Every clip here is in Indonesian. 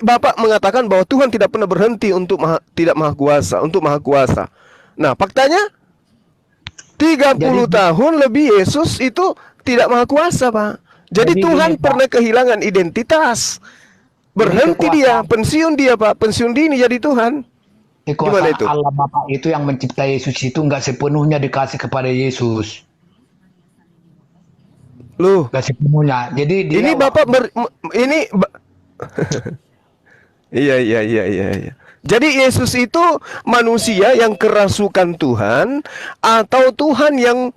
Bapak mengatakan bahwa Tuhan tidak pernah berhenti untuk tidak maha kuasa, untuk maha kuasa. Nah, faktanya Jadi 30 tahun lebih Yesus itu tidak maha kuasa, Pak. Jadi jadi gini Tuhan Pak, pernah kehilangan identitas. jadi Berhenti dia, kekuasaan pensiun dia, Pak. Pensiun dini jadi Tuhan. Gimana kekuasaan itu? Allah Bapa itu yang mencipta Yesus itu nggak sepenuhnya dikasih kepada Yesus, Loh, nggak sepenuhnya. Jadi dia ini Bapak ini iya, iya, iya, iya, iya. Jadi Yesus itu manusia yang kerasukan Tuhan, atau Tuhan yang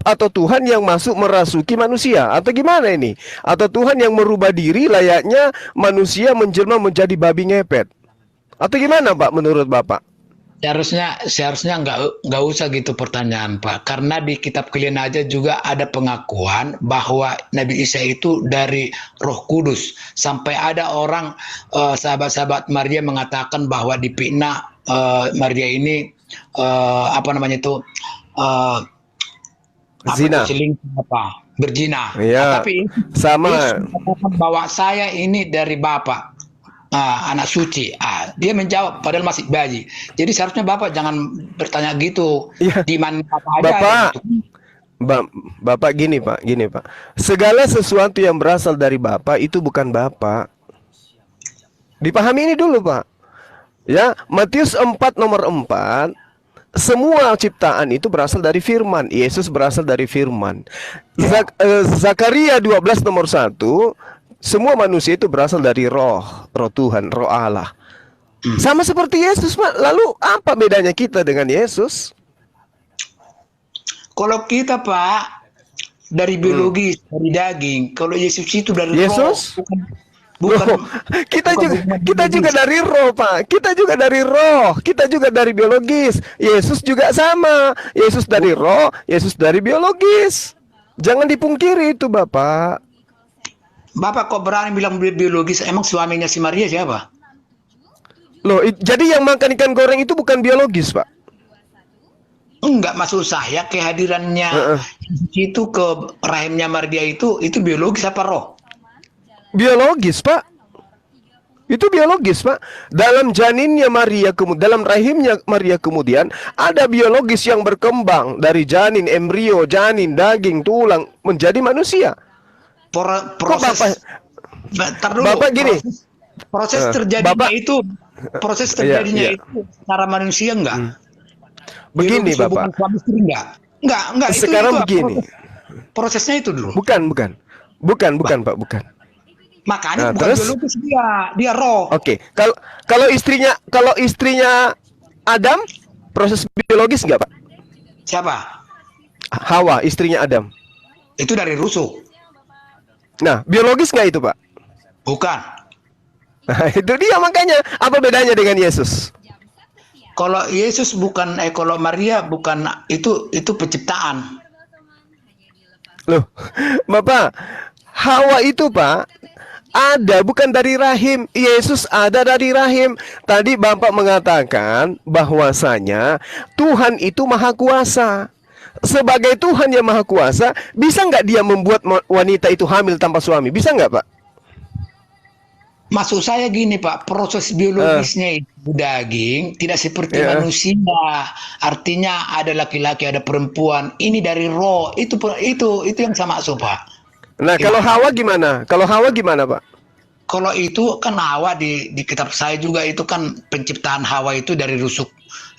atau Tuhan yang masuk merasuki manusia, atau gimana ini? Atau Tuhan yang merubah diri layaknya manusia menjelma menjadi babi ngepet? Atau gimana, Pak, menurut Bapak? seharusnya nggak usah gitu pertanyaan Pak, karena di kitab Kalian aja juga ada pengakuan bahwa Nabi Isa itu dari Roh Kudus. Sampai ada orang sahabat-sahabat Maria mengatakan bahwa dipitnah Maria ini apa namanya itu uh, apa itu Zina. selingkuh apa berzina. Iya, Tapi Yesus sama. mengatakan bahwa saya ini dari Bapa, anak suci. Dia menjawab padahal masih bayi. Jadi seharusnya Bapak jangan bertanya gitu. Iya, Di mana Bapak ada Bapak, gitu. Bapak gini Pak. Segala sesuatu yang berasal dari Bapak itu bukan Bapak. Dipahami ini dulu, Pak. Ya, Matius 4 nomor 4, semua ciptaan itu berasal dari firman. Yesus berasal dari firman. Ya. Zakaria 12 nomor 1, semua manusia itu berasal dari roh, roh Tuhan, roh Allah. Sama seperti Yesus, Pak. Lalu apa bedanya kita dengan Yesus? Kalau kita Pak dari Hmm. biologis, dari daging. Kalau Yesus itu dari roh, Yesus? bukan bukan Loh, kita bukan juga hubungan kita juga biologis. dari roh, Pak. Kita juga dari roh. Kita juga dari biologis. Yesus juga sama. Yesus dari roh, Yesus dari biologis. Jangan dipungkiri itu, Bapak. Bapak kok berani bilang biologis? Emang suaminya si Maria siapa? Loh, jadi yang makan ikan goreng itu bukan biologis, Pak. Enggak, maksud saya kehadirannya Heeh. itu ke rahimnya Maria itu biologis apa roh? Biologis, Pak. Itu biologis, Pak. Dalam janinnya Maria, dalam rahimnya Maria kemudian ada biologis yang berkembang dari janin, embrio, janin, daging, tulang menjadi manusia. Kok Bapak Proses, bentar dulu, Bapak gini, proses Bapak, terjadinya itu, proses iya, terjadinya iya. itu secara manusia enggak? Begini, Biologis hubungan Bapak. suami istri enggak? Enggak, itu Sekarang begini. prosesnya itu dulu. Bukan. Bukan, Bah, bukan, Pak, bukan. makanya Nah, bukan terus biologis dia roh. oke. Kalau kalau istrinya Adam proses biologis nggak, Pak? Siapa? Hawa, istrinya Adam. Itu dari rusuk. Nah, biologis nggak itu, Pak? Bukan. Nah, itu dia makanya. Apa bedanya dengan Yesus? Kalau Yesus bukan kalau Maria bukan itu penciptaan. Loh, Bapak, Hawa itu, Pak, ada bukan dari rahim. Yesus ada dari rahim. Tadi Bapak mengatakan bahwasanya Tuhan itu maha kuasa. Sebagai Tuhan yang maha kuasa, bisa nggak dia membuat wanita itu hamil tanpa suami? Bisa nggak, Pak? Maksud saya gini Pak, proses Eh, biologisnya itu daging tidak seperti ya. manusia. Artinya ada laki-laki, ada perempuan. Ini dari roh. Itu yang saya maksud Pak. Nah, kalau Gimana? Hawa gimana? Kalau Hawa gimana, Pak? Kalau itu kan Hawa di kitab saya juga itu kan penciptaan Hawa itu dari rusuk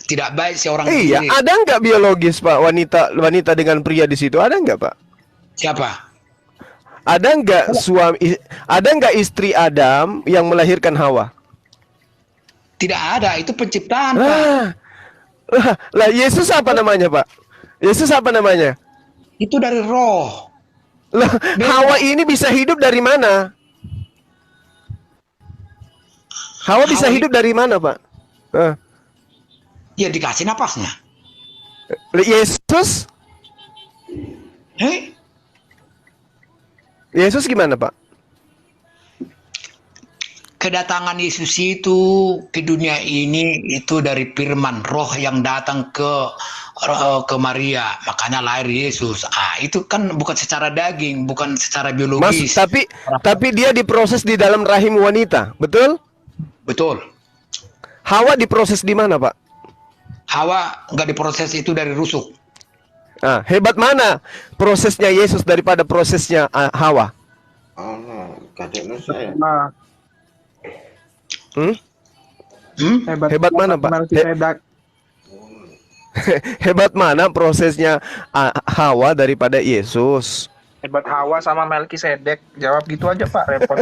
tidak baik seorang itu Iya, sendiri. ada nggak biologis, Pak? Wanita wanita dengan pria di situ ada nggak, Pak? Siapa? Ada nggak istri Adam yang melahirkan Hawa? Tidak ada. Itu penciptaan Pak. Lah, lah, Yesus apa namanya, Pak? Yesus apa namanya? Itu dari roh. Lah, Hawa Beda. ini bisa hidup dari mana? Hawa bisa Hawa hidup dari mana, Pak? Eh, ya dikasih napasnya. Yesus, Hei, Yesus gimana, Pak? kedatangan Yesus itu ke dunia ini itu dari firman roh yang datang ke Maria, makanya lahir Yesus. Itu kan bukan secara daging, bukan secara Mas, biologis. tapi dia diproses di dalam rahim wanita, betul? Betul. Hawa diproses di mana, Pak? Hawa nggak diproses itu dari rusuk. Hebat mana prosesnya Yesus daripada prosesnya Hawa? Nah, Hebat mana, Pak? Hebat mana prosesnya Hawa daripada Yesus? hebat Hawa sama Melkisedek. Jawab gitu aja Pak, repot.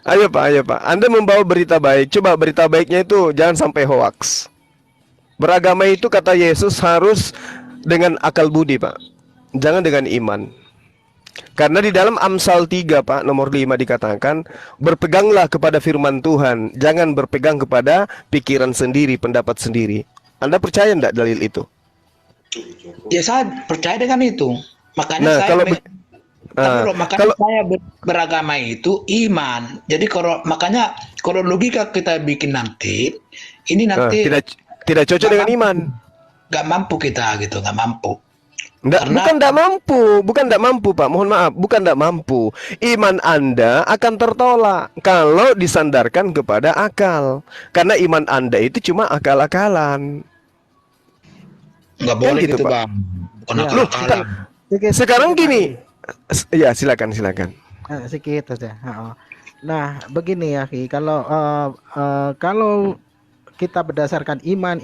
Ayo Pak. Anda membawa berita baik. Coba berita baiknya itu jangan sampai hoaks. Beragama itu kata Yesus harus dengan akal budi, Pak. Jangan dengan iman. Karena di dalam Amsal 3, Pak, nomor 5 dikatakan, berpeganglah kepada firman Tuhan, jangan berpegang kepada pikiran sendiri, pendapat sendiri. Anda percaya enggak dalil itu? Ya, saya percaya dengan itu. Makanya Nah, saya kalau saya beragama itu iman. Jadi makanya kalau logika kita bikin nanti, ini nanti tidak cocok dengan iman. Nggak mampu kita gitu, nggak mampu. Bukan tidak mampu, Pak. Mohon maaf, bukan tidak mampu. Iman Anda akan tertolak kalau disandarkan kepada akal. Karena iman Anda itu cuma akal-akalan. Nggak boleh gitu, gitu, Pak. Bang. Bukan akal-akalan. Sekarang gini, ya silakan. Sedikit saja. Nah, begini ya, Ki. Kalau kita berdasarkan iman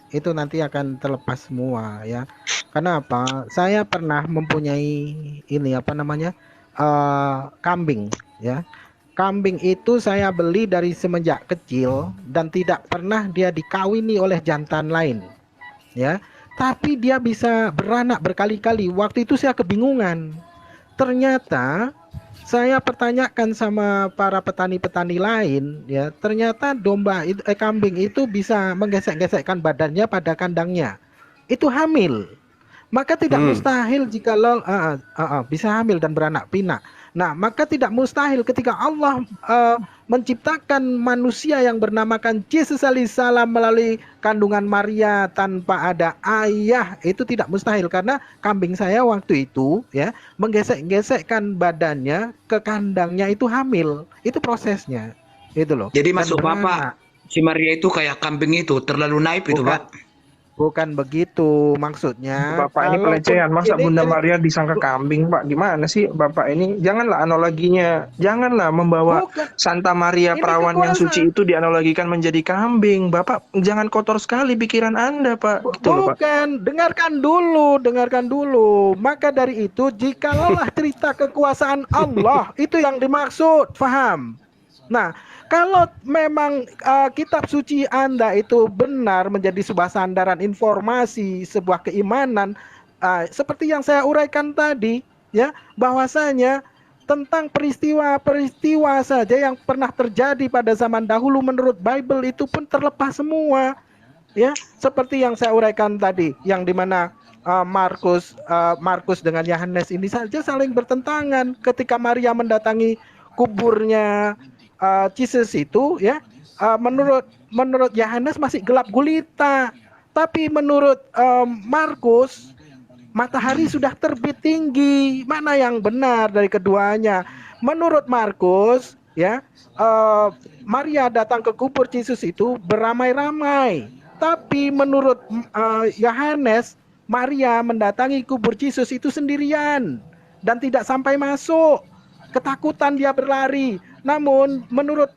itu nanti akan terlepas semua ya. Kenapa? Saya pernah mempunyai kambing ya. Kambing itu saya beli dari semenjak kecil dan tidak pernah dia dikawini oleh jantan lain ya. Tapi dia bisa beranak berkali-kali. Waktu itu saya kebingungan. Ternyata saya pertanyakan sama para petani-petani lain, ya, ternyata kambing itu bisa menggesek-gesekkan badannya pada kandangnya. Itu hamil. Maka tidak mustahil jika bisa hamil dan beranak pinak. Nah, maka tidak mustahil ketika Allah menciptakan manusia yang bernamakan Yesus alaihissalam melalui kandungan Maria tanpa ada ayah, itu tidak mustahil karena kambing saya waktu itu ya menggesek-gesekkan badannya ke kandangnya itu hamil. Itu prosesnya. Itu loh. Jadi maksud Bapak si Maria itu kayak kambing itu terlalu naif itu, Pak? Bukan begitu maksudnya. Bapak ini pelecehan. Masa Bunda Maria disangka kambing, Pak? Gimana sih Bapak ini? Janganlah analoginya. Janganlah membawa Santa Maria perawan yang suci itu dianalogikan menjadi kambing. Bapak jangan kotor sekali pikiran Anda, Pak. Gitu loh, Pak. Bukan, dengarkan dulu. Maka dari itu, jikalau cerita kekuasaan Allah itu yang dimaksud, paham? Nah, kalau memang kitab suci Anda itu benar menjadi sebuah sandaran informasi, sebuah keimanan, seperti yang saya uraikan tadi, ya, bahwasanya tentang peristiwa-peristiwa saja yang pernah terjadi pada zaman dahulu menurut Bible itu pun terlepas semua, ya, seperti yang saya uraikan tadi, yang dimana Markus dengan Yohanes ini saja saling bertentangan ketika Maria mendatangi kuburnya Yesus itu ya, menurut Yohanes masih gelap gulita, tapi menurut Markus matahari sudah terbit tinggi. Mana yang benar dari keduanya? Menurut Markus ya, Maria datang ke kubur Yesus itu beramai-ramai, tapi menurut Yohanes Maria mendatangi kubur Yesus itu sendirian dan tidak sampai masuk. Ketakutan dia berlari. Namun menurut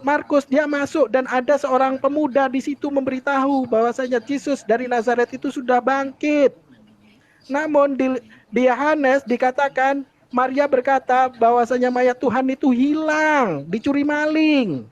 Markus dia masuk dan ada seorang pemuda di situ memberitahu bahwasanya Yesus dari Nazaret itu sudah bangkit. Namun di Yohanes dikatakan Maria berkata bahwasanya mayat Tuhan itu hilang, dicuri maling.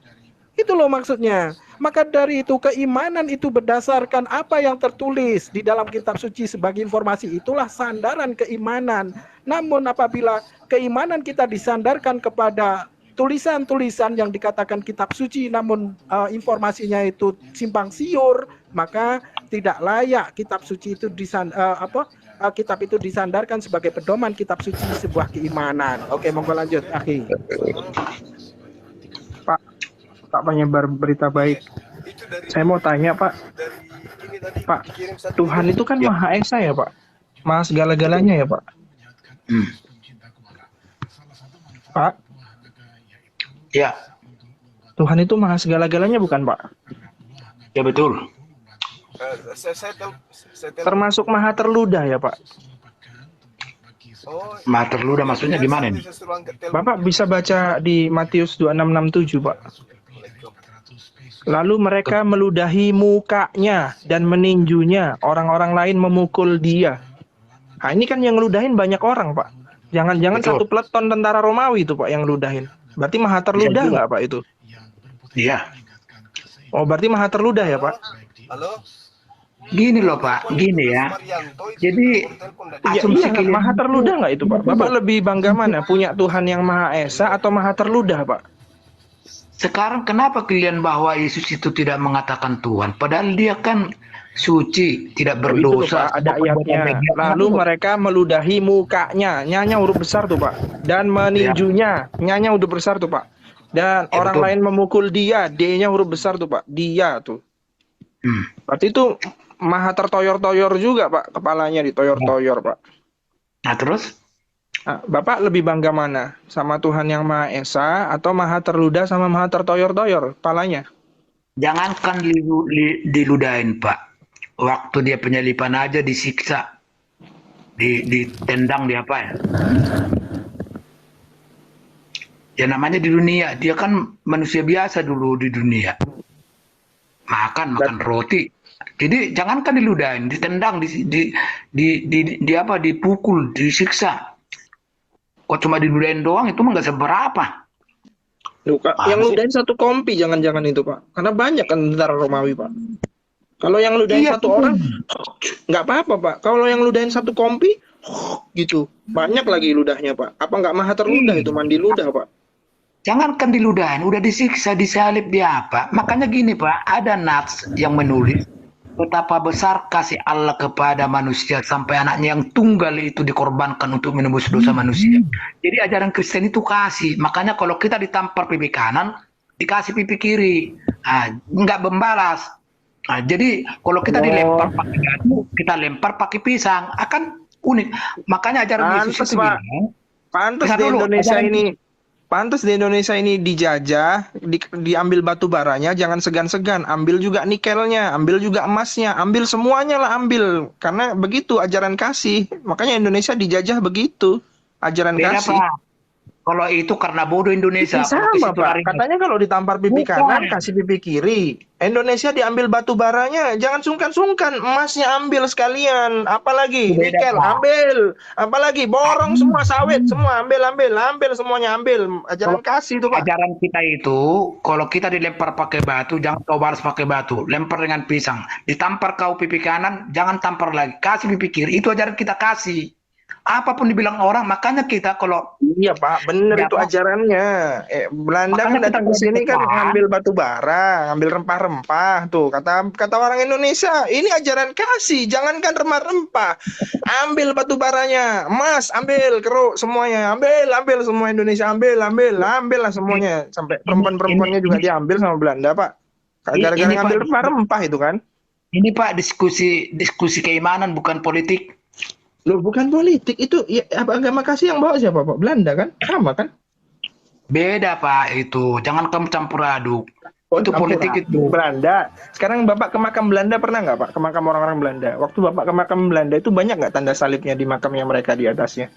Itu loh maksudnya. Maka dari itu keimanan itu berdasarkan apa yang tertulis di dalam kitab suci sebagai informasi, itulah sandaran keimanan. Namun apabila keimanan kita disandarkan kepada tulisan-tulisan yang dikatakan kitab suci namun informasinya itu simpang siur, maka tidak layak kitab suci itu kitab itu disandarkan sebagai pedoman kitab suci sebuah keimanan. Oke, monggo lanjut, Akhi. Pak penyebar berita baik. Saya mau tanya Pak, Pak, Tuhan itu kan Ya. Maha Esa ya Pak? Maha segala-galanya ya Pak? Hmm. Pak, Ya, Tuhan itu Maha segala-galanya bukan Pak? ya betul. Termasuk Maha terludah ya Pak? Maha terludah maksudnya gimana nih? Bapak bisa baca di Matius 26:67 Pak. Lalu mereka meludahi mukanya dan meninjunya, orang-orang lain memukul dia. Nah ini kan yang ngeludahin banyak orang Pak. Jangan-jangan Betul. satu peleton tentara Romawi itu Pak yang ngeludahin. Berarti Maha terludah juga. nggak Pak itu? Iya. Oh berarti Maha terludah ya Pak? Gini loh Pak, gini ya. Jadi Iya, asumsi iya, kalian Maha terludah nggak itu Pak? Bapak lebih bangga mana? Punya Tuhan yang Maha Esa atau Maha terludah Pak? sekarang kenapa kalian bahwa Yesus itu tidak mengatakan Tuhan? Padahal dia kan suci, tidak Oh, itu loh, berdosa. Pak, ada ayatnya. Lalu mereka meludahi mukanya, nyanya huruf besar tuh Pak. Dan meninjunya, nyanya huruf besar tuh Pak. Dan Ya, orang betul. lain memukul dia, D-nya huruf besar tuh Pak. Dia tuh. Hmm. Berarti itu Maha tertoyor-toyor juga Pak, kepalanya ditoyor-toyor Pak. Nah terus? Nah, Bapak lebih bangga mana? Sama Tuhan yang Maha Esa atau Maha terludah sama Maha tertoyor-toyor kepalanya? Jangankan diludahin Pak. Waktu dia penyalipan aja disiksa. Ditendang di apa ya? Ya namanya di dunia. Dia kan manusia biasa dulu di dunia. Makan roti. Jadi jangankan diludahin, ditendang, dipukul, disiksa. Kok cuma diludahin doang itu mah nggak seberapa. Loh, Kak, yang ludahin satu kompi jangan-jangan itu Pak. Karena banyak kan tentara Romawi Pak. Kalau yang ludahin Iya, satu orang nggak apa-apa Pak. Kalau yang ludahin satu kompi gitu banyak lagi ludahnya Pak. Apa nggak Maha terludah itu mandi ludah Pak? Jangankan diludahin, udah disiksa, disalib, dia apa. Makanya gini Pak, ada nats yang menulis betapa besar kasih Allah kepada manusia sampai anaknya yang tunggal itu dikorbankan untuk menembus dosa manusia. Jadi ajaran Kristen itu kasih. Makanya kalau kita ditampar pipi kanan, dikasih pipi kiri. Nah, nggak membalas. Nah, jadi kalau kita dilempar pakai batu, kita lempar pakai pisang, akan unik. Makanya ajaran Yesus Pantes itu Pak. bilang, Pantes Lihat di dulu, Indonesia ajaran- ini. Pantes di Indonesia ini dijajah, diambil batu baranya, jangan segan-segan, ambil juga nikelnya, ambil juga emasnya, ambil semuanya lah ambil, karena begitu ajaran kasih, makanya Indonesia dijajah begitu, ajaran beda kasih. Pak. Kalau itu karena bodoh Indonesia. Ini Kalau sama ke situ Pak, lari- katanya kalau ditampar pipi Bukan. kanan kasih pipi kiri. Indonesia diambil batu baranya, jangan sungkan-sungkan, emasnya ambil sekalian, apalagi Beda, nikel Pak. ambil, apalagi borong semua sawit semua ambil semuanya ambil, ajaran kasih itu Pak. Ajaran kita itu, kalau kita dilempar pakai batu, jangan kau balas pakai batu. Lempar dengan pisang. Ditampar kau pipi kanan, jangan tampar lagi. Kasih pipi kiri. Itu ajaran kita kasih. Apapun dibilang orang, makanya kita kalau Iya Pak, bener Ya, itu Pak. ajarannya. Belanda kan Makanya datang kita ke sini kan berdebat. ngambil batu bara, ngambil rempah-rempah tuh. Kata orang Indonesia, ini ajaran kasih, jangankan rempah-rempah. Ambil batu baranya, emas ambil, keruk semuanya, ambil semua Indonesia ambil lah semuanya. Sampai perempuan-perempuannya juga diambil sama Belanda Pak. Gara-gara Ini, Pak, ngambil rempah-rempah itu kan. ini Pak diskusi keimanan bukan politik. Loh bukan politik, itu ya, agama kasih yang bawa siapa Pak? Belanda kan? Sama kan? Beda Pak itu. Jangan kamu campur aduk. Itu campur politik aduk. itu. Belanda. Sekarang Bapak ke makam Belanda pernah nggak Pak? Ke makam orang-orang Belanda. Waktu Bapak ke makam Belanda itu banyak nggak tanda salibnya di makamnya mereka di atasnya?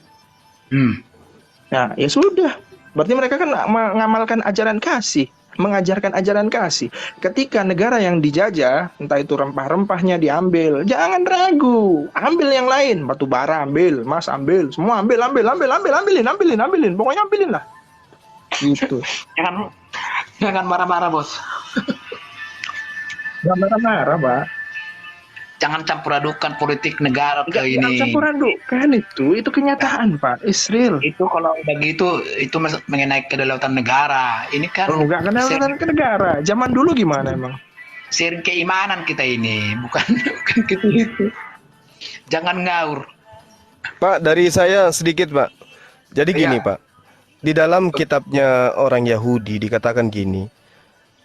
Nah, ya sudah. Berarti mereka kan mengamalkan ajaran kasih. Mengajarkan ajaran kasih. Ketika negara yang dijajah, entah itu rempah-rempahnya diambil, jangan ragu. Ambil yang lain. Batu bara ambil, emas ambil, semua ambilin. Pokoknya ambilin lah. Gitu. Jangan marah-marah bos. Gak marah-marah Pak. Jangan campur adukan politik negara ke Jangan ini. campur aduk kan itu kenyataan Pak, Israel. Itu kalau udah gitu itu mengenai kedaulatan negara. Ini kan Oh, enggak kedaulatan ke negara. Zaman dulu gimana emang? sharing keimanan kita ini, bukan gitu. Jangan ngaur. Pak, dari saya sedikit, Pak. Jadi gini, Iya. Pak. Di dalam kitabnya orang Yahudi dikatakan gini.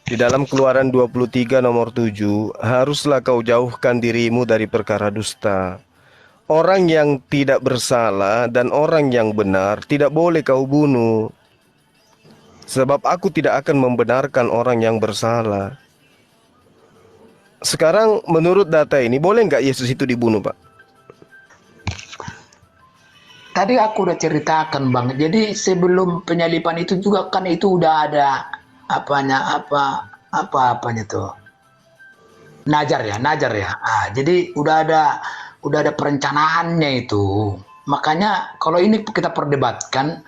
Di dalam Keluaran 23 nomor 7, haruslah kau jauhkan dirimu dari perkara dusta. Orang yang tidak bersalah dan orang yang benar tidak boleh kau bunuh. Sebab aku tidak akan membenarkan orang yang bersalah. Sekarang menurut data ini, boleh nggak Yesus itu dibunuh, Pak? Tadi aku udah ceritakan Bang. Jadi sebelum penyaliban itu juga kan itu udah ada apanya tuh. Najar ya. Jadi udah ada perencanaannya itu. Makanya kalau ini kita perdebatkan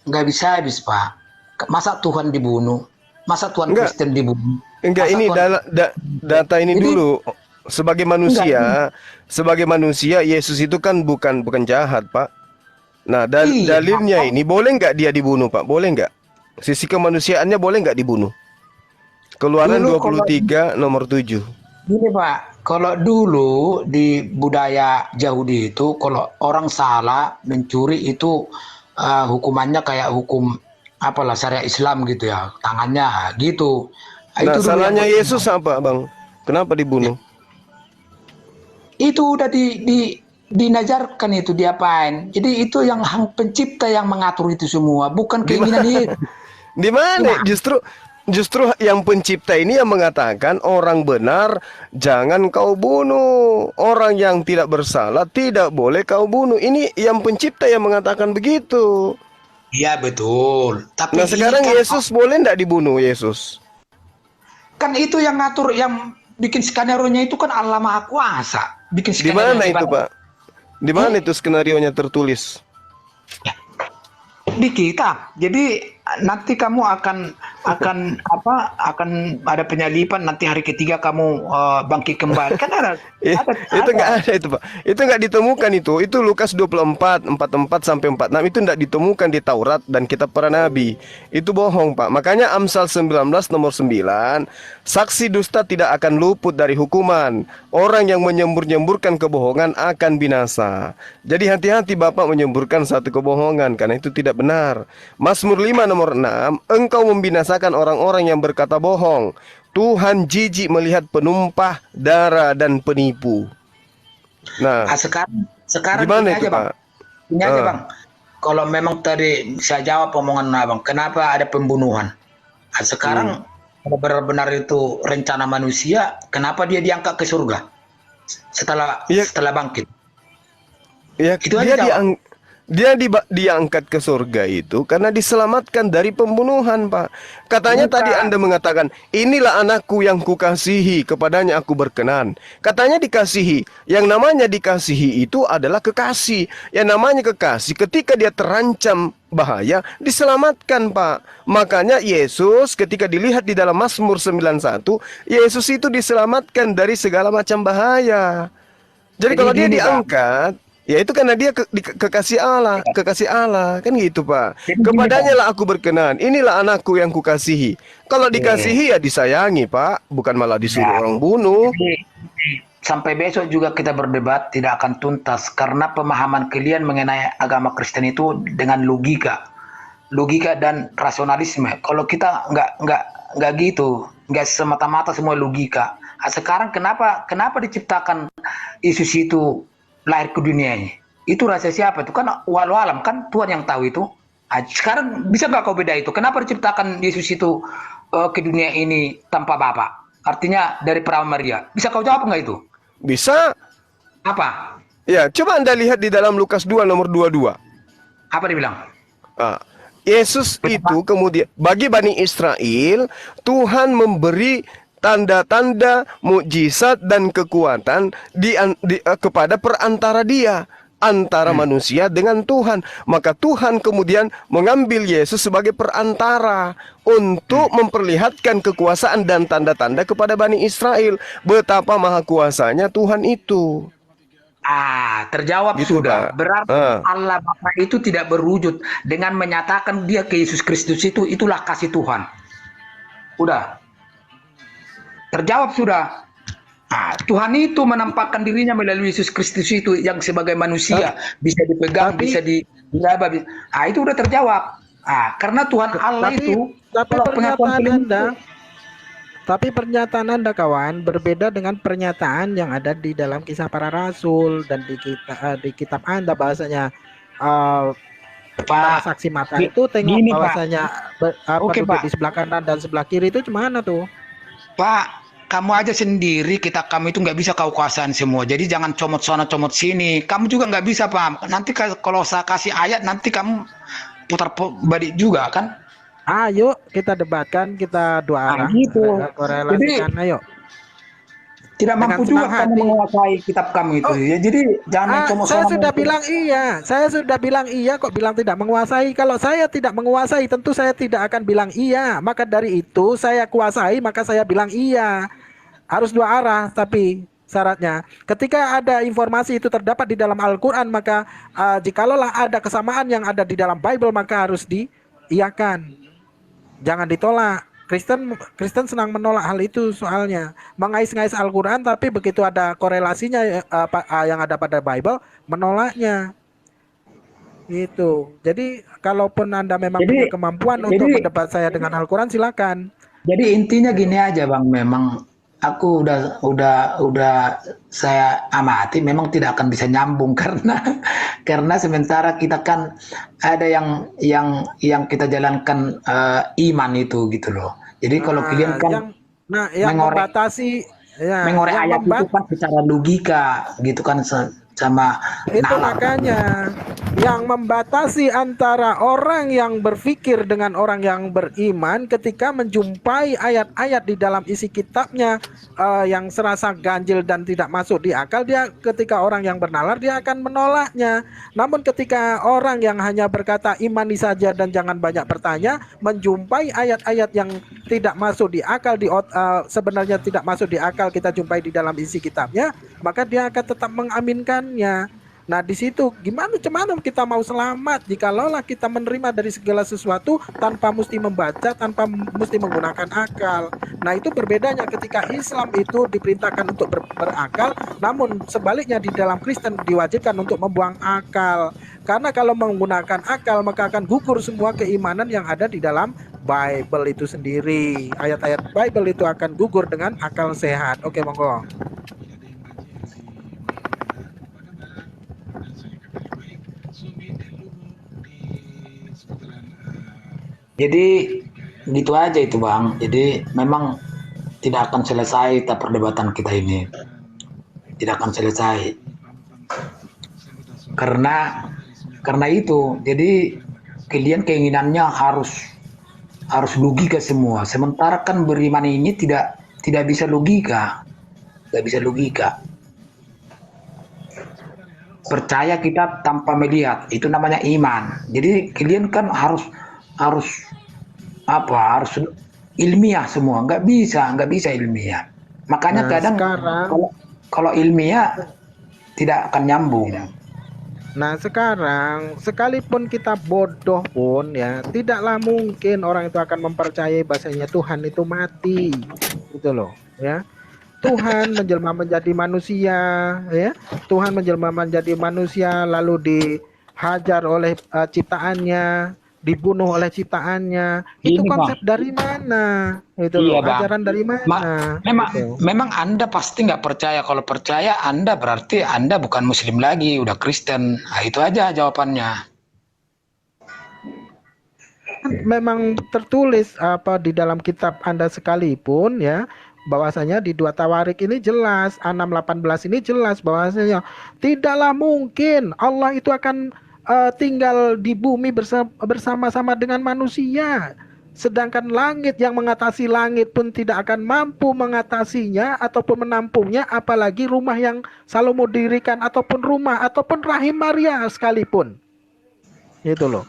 nggak bisa habis Pak. Masa Tuhan dibunuh? Masa Tuhan Enggak. Kristen dibunuh? Enggak, Masa ini Tuhan... data ini Jadi- dulu. Sebagai manusia, Yesus itu kan bukan jahat, Pak. Nah, Iya, dalilnya ini boleh nggak dia dibunuh, Pak? Boleh nggak? Sisi kemanusiaannya boleh nggak dibunuh? Keluaran Dulu 23 nomor 7. Gini Pak, kalau dulu di budaya Yahudi itu, kalau orang salah mencuri itu hukumannya kayak hukum apalah syariat Islam gitu ya, tangannya gitu. Nah, Itu dulu salahnya yang- Yesus apa, Bang? Kenapa dibunuh? Itu udah dinajarkan itu diapain. Jadi itu yang pencipta yang mengatur itu semua, bukan keinginan Yesus. Di mana? Justru yang pencipta ini yang mengatakan orang benar jangan kau bunuh, orang yang tidak bersalah tidak boleh kau bunuh. Ini yang pencipta yang mengatakan begitu. Iya betul. Tapi Nah, ini sekarang kan, Yesus boleh tidak dibunuh, Yesus? kan itu yang ngatur, yang bikin skenario-nya itu kan Allah Maha Kuasa. Bikin Di mana skenario-nya itu, Pak? Di mana itu skenarionya tertulis? Di kitab. Jadi nanti kamu akan ada penyalipan, nanti hari ketiga kamu bangkit kembali. Kan ada, Itu nggak ada itu, Pak. Itu nggak ditemukan itu. Itu Lukas 24, 44 sampai 46 itu nggak ditemukan di Taurat dan kitab para nabi. Itu bohong, Pak. Makanya Amsal 19 nomor 9, saksi dusta tidak akan luput dari hukuman. Orang yang menyembur-nyemburkan kebohongan akan binasa. Jadi hati-hati Bapak menyemburkan satu kebohongan karena itu tidak benar. Mazmur 5 nomor 6, engkau membinasakan orang-orang yang berkata bohong. Tuhan jijik melihat penumpah darah dan penipu. Nah, sekarang gimana ini itu, aja Bang. Pak? Ini aja Bang. Kalau memang tadi saya jawab omongan Abang, kenapa ada pembunuhan? Nah, sekarang kalau benar-benar itu rencana manusia, kenapa dia diangkat ke surga setelah Iya. setelah bangkit? Ya, Itu aja jawab. dia angkat ke surga itu karena diselamatkan dari pembunuhan, Pak. Katanya Bukan. tadi Anda mengatakan, inilah anakku yang kukasihi, kepadanya aku berkenan. Katanya dikasihi. Yang namanya dikasihi itu adalah kekasih. Yang namanya kekasih ketika dia terancam bahaya, diselamatkan, Pak. Makanya Yesus ketika dilihat di dalam Mazmur 91, Yesus itu diselamatkan dari segala macam bahaya. Jadi kalau dia gini, Pak. diangkat, ya itu karena dia kekasih Allah, kan gitu, Pak. Jadi gini, Kepadanya lah aku berkenan. Inilah anakku yang kukasihi. Kalau dikasihi ya disayangi, Pak, bukan malah disuruh orang bunuh. Jadi, sampai besok juga kita berdebat tidak akan tuntas karena pemahaman kalian mengenai agama Kristen itu dengan logika dan rasionalisme. Kalau kita nggak gitu, nggak semata-mata semua logika. Nah, sekarang kenapa diciptakan Yesus itu lahir ke dunia ini? Itu rahasia siapa? Itu kan walau alam, kan Tuhan yang tahu itu. Nah, sekarang bisa nggak kau beda itu? Kenapa diciptakan Yesus itu ke dunia ini tanpa Bapa? Artinya dari perawan Maria. Bisa kau jawab nggak itu? Bisa. Apa? Ya, coba Anda lihat di dalam Lukas 2 nomor 22. Apa dibilang? Ah, Yesus itu kemudian bagi Bani Israel, Tuhan memberi tanda-tanda, mukjizat dan kekuatan kepada perantara dia, antara manusia dengan Tuhan. Maka Tuhan kemudian mengambil Yesus sebagai perantara untuk memperlihatkan kekuasaan dan tanda-tanda kepada Bani Israel. Betapa maha kuasanya Tuhan itu. Terjawab Gitu, sudah. Pak. Berarti Allah Bapa itu tidak berwujud dengan menyatakan dia ke Yesus Kristus itulah kasih Tuhan. Udah. Terjawab sudah. Tuhan itu menampakkan dirinya melalui Yesus Kristus itu yang sebagai manusia bisa dipegang, bisa diraba. Itu udah terjawab. Karena Tuhan Allah itu tapi kalau pernyataan kalian Anda Tapi pernyataan Anda kawan berbeda dengan pernyataan yang ada di dalam Kisah Para Rasul dan di kitab Anda bahasanya para Pak. saksi mata Gi- itu tengok Gini Pak, bahwasanya oke duduk di Pak. sebelah kanan dan sebelah kiri itu gimana tuh? Pak, kamu aja sendiri, kita kamu itu nggak bisa kau kuasain semua. Jadi jangan comot sana comot sini. Kamu juga nggak bisa Pak. Nanti kalau saya kasih ayat nanti kamu putar balik juga kan? Ayo kita debatkan, kita dua Ah arah gitu. Jadi korelasikan, ayo tidak dengan mampu senang juga kamu hati. menguasai kitab kamu itu. Oh, Ya jadi jangan main comot saya sana sudah main comot. bilang iya. Saya sudah bilang iya kok bilang tidak menguasai. Kalau saya tidak menguasai, tentu saya tidak akan bilang iya. Maka dari itu saya kuasai, maka saya bilang iya. Harus dua arah, tapi syaratnya ketika ada informasi itu terdapat di dalam Al-Quran, maka jikalaulah ada kesamaan yang ada di dalam Bible, maka harus diiyakan. Jangan ditolak. Kristen senang menolak hal itu soalnya mengais-ngais Al-Quran, tapi begitu ada korelasinya yang ada pada Bible, menolaknya gitu. Jadi kalaupun Anda memang punya Jadi kemampuan untuk jadi mendebat saya dengan Al-Quran, silakan. Jadi intinya gini aja Bang, memang aku udah saya amati memang tidak akan bisa nyambung karena sementara kita kan ada yang kita jalankan iman itu gitu loh. Jadi kalau kalian Nah, kan yang mengorek membatasi ya, mengorek yang ayat itu kan secara logika gitu kan sama itu nalar. makanya yang membatasi antara orang yang berpikir dengan orang yang beriman ketika menjumpai ayat-ayat di dalam isi kitabnya yang serasa ganjil dan tidak masuk di akal, dia ketika orang yang bernalar dia akan menolaknya. Namun ketika orang yang hanya berkata imani saja dan jangan banyak bertanya, menjumpai ayat-ayat yang tidak masuk di akal sebenarnya tidak masuk di akal kita jumpai di dalam isi kitabnya, maka dia akan tetap mengaminkannya. Nah, di situ gimana kita mau selamat jikalau kita menerima dari segala sesuatu tanpa mesti membaca, tanpa mesti menggunakan akal. Nah, itu berbedanya ketika Islam itu diperintahkan untuk berakal, namun sebaliknya di dalam Kristen diwajibkan untuk membuang akal. Karena kalau menggunakan akal maka akan gugur semua keimanan yang ada di dalam Bible itu sendiri. Ayat-ayat Bible itu akan gugur dengan akal sehat. Oke, monggo. Jadi gitu aja itu Bang. Jadi memang tidak akan selesai perdebatan kita ini. Tidak akan selesai. Karena itu. Jadi kalian keinginannya harus logika semua. Sementara kan beriman ini tidak bisa logika. Tidak bisa logika. Percaya kita tanpa melihat, itu namanya iman. Jadi kalian kan harus ilmiah semua, nggak bisa ilmiah. Makanya Nah, kadang sekarang kalau ilmiah tidak akan nyambung. Nah, sekarang sekalipun kita bodoh pun ya, tidaklah mungkin orang itu akan mempercayai bahasanya Tuhan itu mati. Gitu loh, ya. Tuhan menjelma menjadi manusia, ya. Tuhan menjelma menjadi manusia lalu dihajar oleh ciptaannya, dibunuh oleh ciptaannya. Itu Ini Bang, konsep dari mana? Itu iya loh, Bang. ajaran dari mana? Gitu. Memang Anda pasti nggak percaya. Kalau percaya Anda berarti Anda bukan Muslim lagi, udah Kristen. Nah, itu aja jawabannya. Memang tertulis di dalam kitab Anda sekalipun ya, bahwasanya di 2 Tawarik ini jelas 6:18 ini jelas bahwasanya tidaklah mungkin Allah itu akan tinggal di bumi bersama-sama dengan manusia, sedangkan langit yang mengatasi langit pun tidak akan mampu mengatasinya ataupun menampungnya, apalagi rumah yang Salomo dirikan ataupun rumah ataupun rahim Maria sekalipun. Itu loh.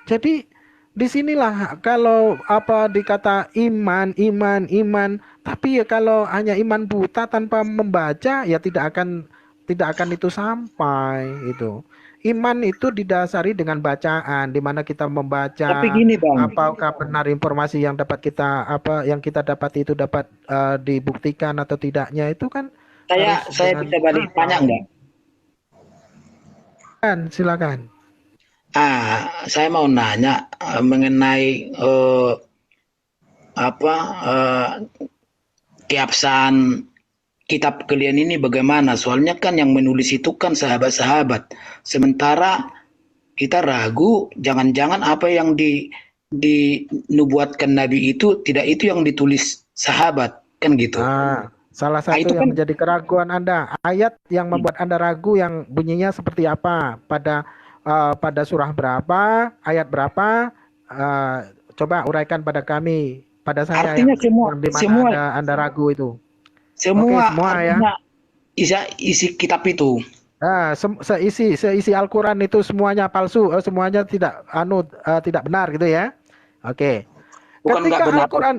Jadi disinilah kalau dikata iman, tapi ya kalau hanya iman buta tanpa membaca ya tidak akan itu sampai itu. Iman itu didasari dengan bacaan, di mana kita membaca Tapi gini Bang, apakah benar informasi yang yang kita dapat itu dapat dibuktikan atau tidaknya, itu kan harus saya dengan bisa balik tanya nggak? silakan. Saya mau nanya mengenai apa keabsahan kitab kalian ini bagaimana? Soalnya kan yang menulis itu kan sahabat-sahabat. Sementara kita ragu, jangan-jangan apa yang dinubuatkan Nabi itu tidak itu yang ditulis sahabat, kan gitu. Salah satu itu yang kan menjadi keraguan Anda, ayat yang membuat Anda ragu yang bunyinya seperti apa? Pada surah berapa, ayat berapa? Coba uraikan pada kami, pada saya artinya yang di mana Anda ragu itu. semua Semua ya. artinya isi kitab itu. Seisi Al-Quran itu semuanya palsu, semuanya tidak benar gitu ya. Oke. Bukan nggak Ketika benar, Al-Quran,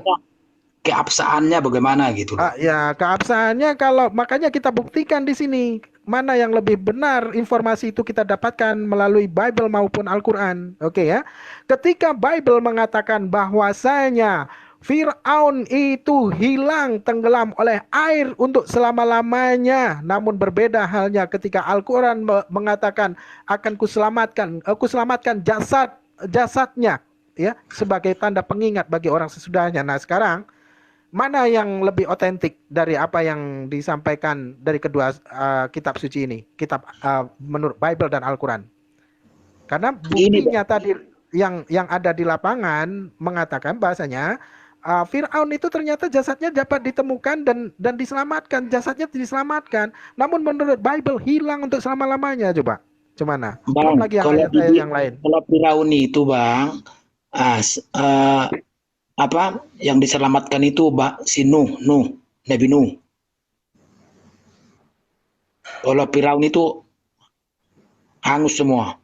keabsahannya bagaimana gitu loh. ya keabsahannya makanya kita buktikan di sini mana yang lebih benar, informasi itu kita dapatkan melalui Bible maupun Al-Quran. Oke ya. Ketika Bible mengatakan bahwasanya Fir'aun itu hilang tenggelam oleh air untuk selama-lamanya. Namun berbeda halnya ketika Al-Quran mengatakan akan kuselamatkan jasadnya ya sebagai tanda pengingat bagi orang sesudahnya. Nah sekarang mana yang lebih otentik dari apa yang disampaikan dari kedua kitab suci ini, kitab menurut Bible dan Al-Quran? Karena buktinya tadi yang ada di lapangan mengatakan bahasanya Fir'aun itu ternyata jasadnya dapat ditemukan dan diselamatkan, jasadnya diselamatkan. Namun menurut Bible hilang untuk selama-lamanya. Coba, gimana? Belum lagi yang ayat-ayat yang lain. Kalau Fir'aun itu Bang, apa yang diselamatkan itu si Nuh, Nabi Nuh. Kalau Fir'aun itu hangus semua.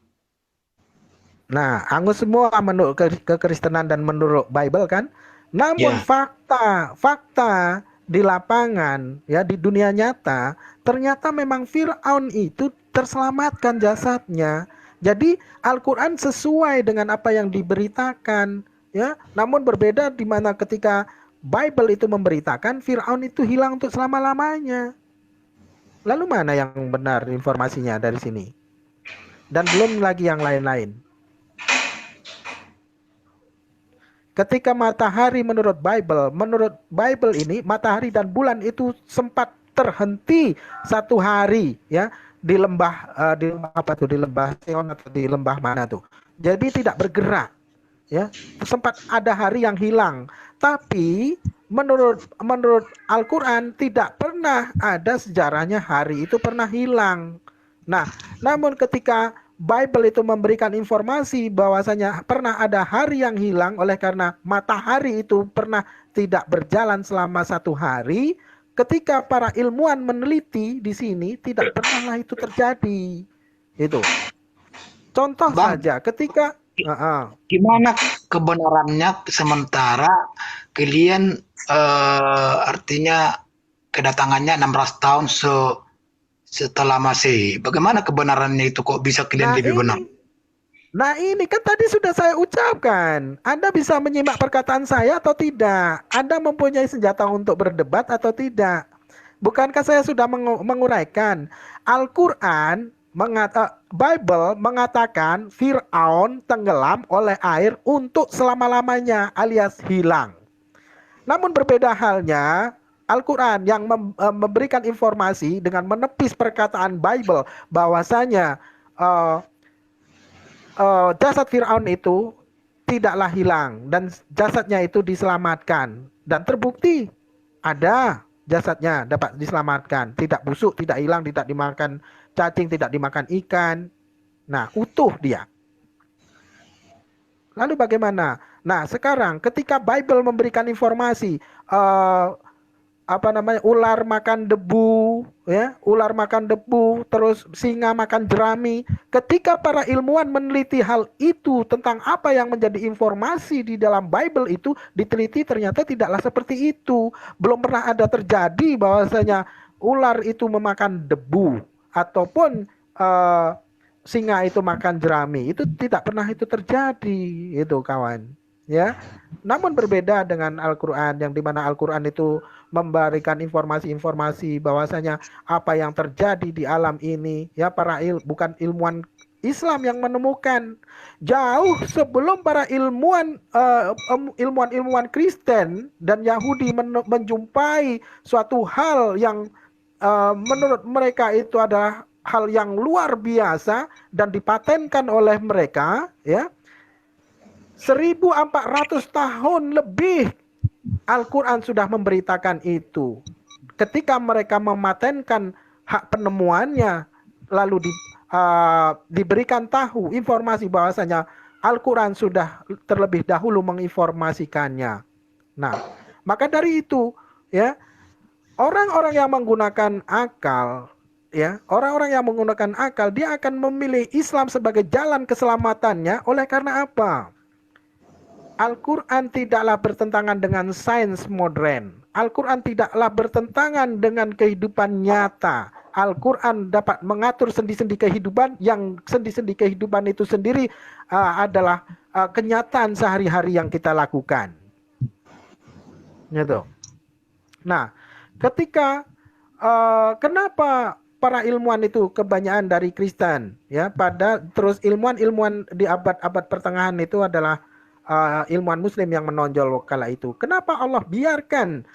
Nah, hangus semua menurut kekristenan dan menurut Bible kan. Namun fakta di lapangan ya di dunia nyata ternyata memang Fir'aun itu terselamatkan jasadnya. Jadi Al-Quran sesuai dengan apa yang diberitakan ya. Namun berbeda di mana ketika Bible itu memberitakan Fir'aun itu hilang untuk selama-lamanya. Lalu mana yang benar informasinya dari sini? Dan belum lagi yang lain-lain. Ketika matahari menurut Bible ini matahari dan bulan itu sempat terhenti satu hari ya di lembah Sion atau di lembah mana tuh. Jadi tidak bergerak ya. Sempat ada hari yang hilang. Tapi menurut Al-Quran tidak pernah ada sejarahnya hari itu pernah hilang. Nah, namun ketika Bible itu memberikan informasi bahwasanya pernah ada hari yang hilang oleh karena matahari itu pernah tidak berjalan selama satu hari. Ketika para ilmuwan meneliti di sini tidak pernahlah itu terjadi. Itu contoh saja ketika gimana kebenarannya sementara kalian artinya kedatangannya 16 tahun setelah Masehi. Bagaimana kebenarannya itu kok bisa kalian lebih benar? Nah ini kan tadi sudah saya ucapkan. Anda bisa menyimak perkataan saya atau tidak? Anda mempunyai senjata untuk berdebat atau tidak? Bukankah saya sudah menguraikan? Al-Quran, Bible mengatakan Fir'aun tenggelam oleh air untuk selama-lamanya alias hilang. Namun berbeda halnya Al-Quran yang memberikan informasi dengan menepis perkataan Bible bahwasanya jasad Fir'aun itu tidaklah hilang dan jasadnya itu diselamatkan dan terbukti ada jasadnya dapat diselamatkan, tidak busuk, tidak hilang, tidak dimakan cacing, tidak dimakan ikan. Nah, utuh dia. Lalu bagaimana? Nah, sekarang ketika Bible memberikan informasi ular makan debu ya, ular makan debu, terus singa makan jerami. Ketika para ilmuwan meneliti hal itu tentang apa yang menjadi informasi di dalam Bible itu diteliti ternyata tidaklah seperti itu. Belum pernah ada terjadi bahwasanya ular itu memakan debu ataupun singa itu makan jerami. Itu tidak pernah itu terjadi itu kawan. Ya, namun berbeda dengan Al-Quran yang dimana Al-Quran itu memberikan informasi-informasi bahwasanya apa yang terjadi di alam ini ya bukan ilmuwan Islam yang menemukan. Jauh sebelum para ilmuwan Kristen dan Yahudi menjumpai suatu hal yang menurut mereka itu adalah hal yang luar biasa dan dipatenkan oleh mereka, ya. 1400 tahun lebih Al-Quran sudah memberitakan itu. Ketika mereka mematenkan hak penemuannya, lalu diberikan tahu informasi bahwasanya Al-Quran sudah terlebih dahulu menginformasikannya. Nah, maka dari itu, ya, orang-orang yang menggunakan akal, ya, orang-orang yang menggunakan akal, dia akan memilih Islam sebagai jalan keselamatannya. Oleh karena apa? Al-Quran tidaklah bertentangan dengan sains modern. Al-Quran tidaklah bertentangan dengan kehidupan nyata. Al-Quran dapat mengatur sendi-sendi kehidupan, yang sendi-sendi kehidupan itu sendiri adalah kenyataan sehari-hari yang kita lakukan. Gitu. Nah, ketika kenapa para ilmuwan itu kebanyakan dari Kristen, ya, terus ilmuwan di abad-abad pertengahan itu adalah ilmuwan Muslim yang menonjol kala itu. Kenapa Allah biarkan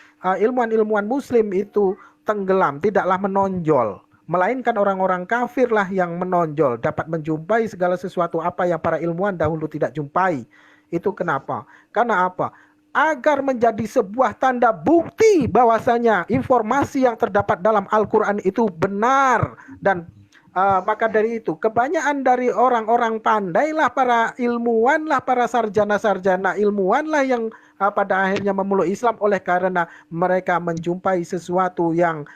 ilmuwan Muslim itu tenggelam, tidaklah menonjol, melainkan orang-orang kafir lah yang menonjol, dapat menjumpai segala sesuatu apa yang para ilmuwan dahulu tidak jumpai. Itu kenapa? Karena apa? Agar menjadi sebuah tanda bukti bahwasanya informasi yang terdapat dalam Al-Quran itu benar. Dan maka dari itu kebanyakan dari orang-orang pandailah, para ilmuwan lah, para sarjana-sarjana ilmuwan lah yang pada akhirnya memeluk Islam, oleh karena mereka menjumpai sesuatu yang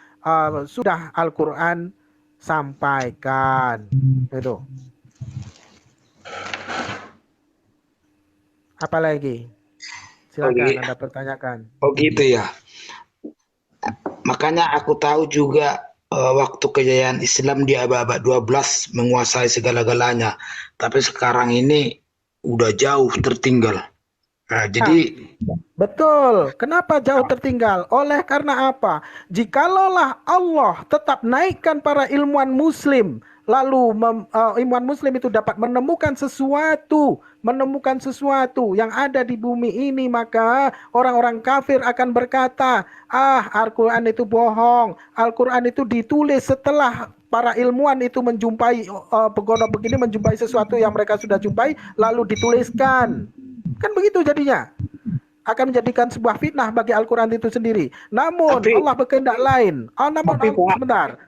sudah Al-Quran sampaikan. Itu. Apalagi? Silakan Anda pertanyakan. Oh gitu ya. Makanya aku tahu juga waktu kejayaan Islam di abad 12 menguasai segala-galanya. Tapi sekarang ini udah jauh tertinggal. Nah, jadi betul. Kenapa jauh tertinggal? Oleh karena apa? Jikalau Allah tetap naikkan para ilmuwan Muslim, lalu ilmuwan Muslim itu dapat menemukan sesuatu yang ada di bumi ini, maka orang-orang kafir akan berkata, Al-Quran itu bohong. Al-Quran itu ditulis setelah para ilmuwan itu menjumpai pegono begini, menjumpai sesuatu yang mereka sudah jumpai, lalu dituliskan. Kan begitu jadinya. Akan menjadikan sebuah fitnah bagi Al-Quran itu sendiri. Namun Allah berkehendak lain. Sebentar.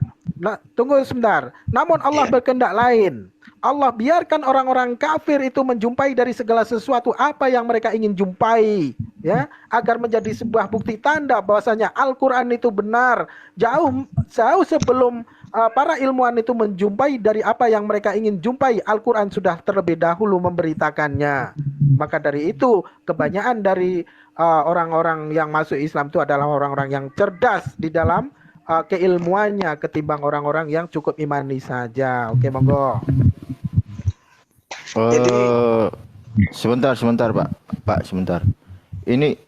Tunggu sebentar. Namun Allah berkehendak lain. Allah biarkan orang-orang kafir itu menjumpai dari segala sesuatu apa yang mereka ingin jumpai, ya, agar menjadi sebuah bukti tanda bahwasanya Al-Quran itu benar. Jauh sebelum para ilmuwan itu menjumpai dari apa yang mereka ingin jumpai, Al-Quran sudah terlebih dahulu memberitakannya. Maka dari itu kebanyakan dari orang-orang yang masuk Islam itu adalah orang-orang yang cerdas di dalam keilmuannya ketimbang orang-orang yang cukup imani saja. Oke, monggo. Sebentar Pak, sebentar. Ini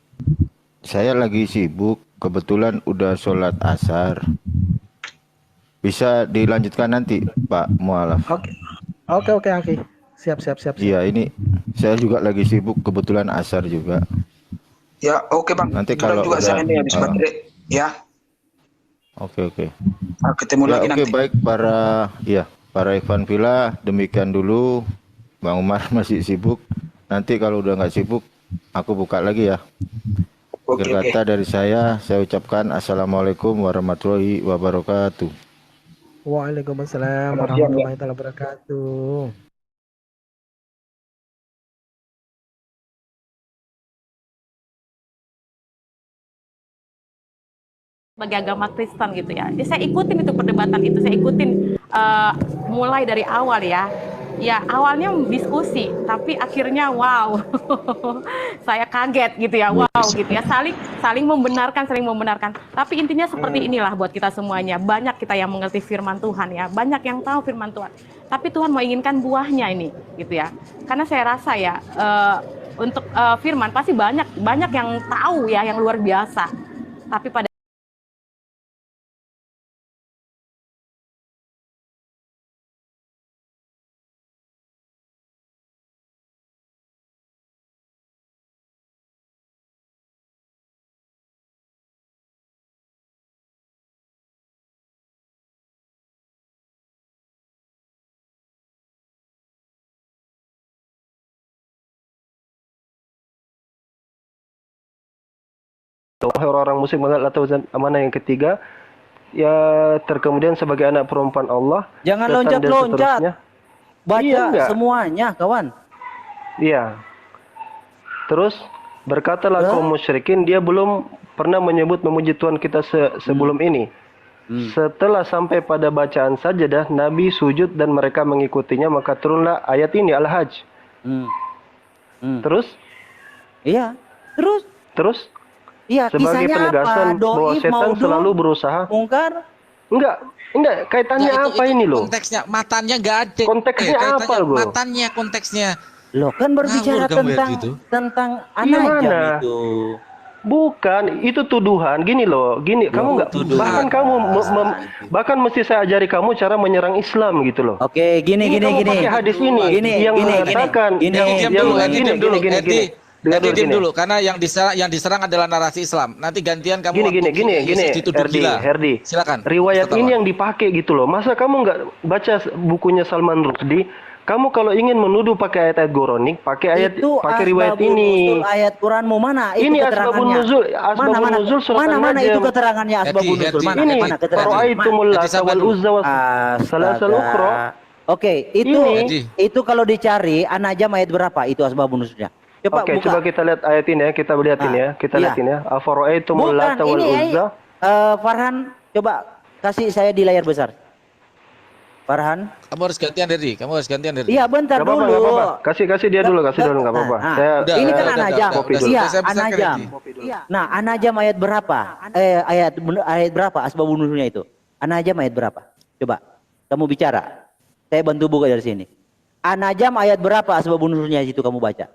saya lagi sibuk, kebetulan udah sholat asar. Bisa dilanjutkan nanti Pak Mualaf. Oke. Siap. Iya, ini saya juga lagi sibuk, kebetulan asar juga. ya oke Bang. Nanti kalau juga udah, saya ini habis baterai ya. Oke. Ketemu Ya, lagi oke, nanti. baik para Ikhwan Fillah, demikian dulu. Bang Umar masih sibuk. Nanti kalau udah nggak sibuk, aku buka lagi ya. Oke. Kata dari saya ucapkan Assalamualaikum warahmatullahi wabarakatuh. Waalaikumsalam warahmatullahi wabarakatuh. Sebagai agama Kristen gitu ya. Saya ikutin itu perdebatan itu, saya ikutin mulai dari awal ya. Ya awalnya diskusi, tapi akhirnya wow, saya kaget gitu ya, wow gitu ya, saling membenarkan. Tapi intinya seperti inilah buat kita semuanya. Banyak kita yang mengerti firman Tuhan ya, banyak yang tahu firman Tuhan. Tapi Tuhan mau inginkan buahnya ini, gitu ya. Karena saya rasa ya untuk firman pasti banyak yang tahu ya, yang luar biasa. Tapi pada Wahai orang-orang musyrik mengenal Lata Uzza, amanah yang ketiga, ya terkemudian sebagai anak perempuan Allah. Jangan Setan dan loncat-loncat. seterusnya. Baca Iya, enggak? semuanya, kawan. Iya. Terus berkatalah kaum musyrikin, dia belum pernah menyebut memuji Tuhan kita sebelum ini. Setelah sampai pada bacaan sajadah, Nabi sujud dan mereka mengikutinya, maka turunlah ayat ini Al-Hajj. Terus Iya. Terus? Iya, sebagai kisahnya penegasan apa? bahwa Doib, setan maudhu, selalu berusaha. mungkar. Enggak, kaitannya Nah, apa ini loh? Konteksnya matanya nggak ada. Konteksnya Kaitannya apa, Bro? Matanya konteksnya. Loh, kan berbicara Ngawur kamu tentang itu. tentang Iya, anajam mana? itu. Bukan, itu tuduhan. Gini loh, kamu nggak, tuduhan. bahkan kamu bahkan mesti saya ajari kamu cara menyerang Islam gitu loh. Oke, gini. Kamu pakai hadis ini yang mengatakan gini. Diam dulu, Edi, diam dulu. Edi, Dengar Edi, diam gini. dulu, karena yang diserang adalah narasi Islam. Nanti gantian kamu Gini, Yesus dituduh gila. Herdi. Silakan. Riwayat Tetap, ini Pak. yang dipakai gitu loh. Masa kamu nggak baca bukunya Salman Rushdie? Kamu kalau ingin menuduh pakai ayat-ayat Quranik, pakai riwayat asbabun ini. nuzul ayat Quranmu mana? Itu Ini keterangannya. asbabun nuzul surat mana An-Najm. itu keterangannya asbabun Hati, nuzul? hati. Mana? Ini Mana keterangannya? Fara'aitumul Hati, Lata sabar wal dulu. Uzza wa salasal ukhra. Oke, Ini. itu kalau dicari An-Najm ayat berapa? Itu asbabun nuzulnya. Coba Oke, buka. coba kita lihat ayat ini ya, kita lihat ini ya. Kita lihat ini ya. Afara'aitumul Bukan, Lata wal ini Uzza. Farhan, coba kasih saya di layar besar. Farhan. Kamu harus gantian dari. Iya, bentar Nggak apa-apa, dulu. nggak apa-apa. Kasih dia dulu, nggak apa-apa. Nah, Saya ini kan udah, An-Najm. udah, udah. Iya, Saya besarkan An-Najm. ini. Iya. Nah, An-Najm ayat berapa? Ayat berapa asbabun nuzulnya itu? An-Najm ayat berapa? Coba, kamu bicara. Saya bantu buka dari sini. An-Najm ayat berapa asbabun nuzulnya itu kamu baca?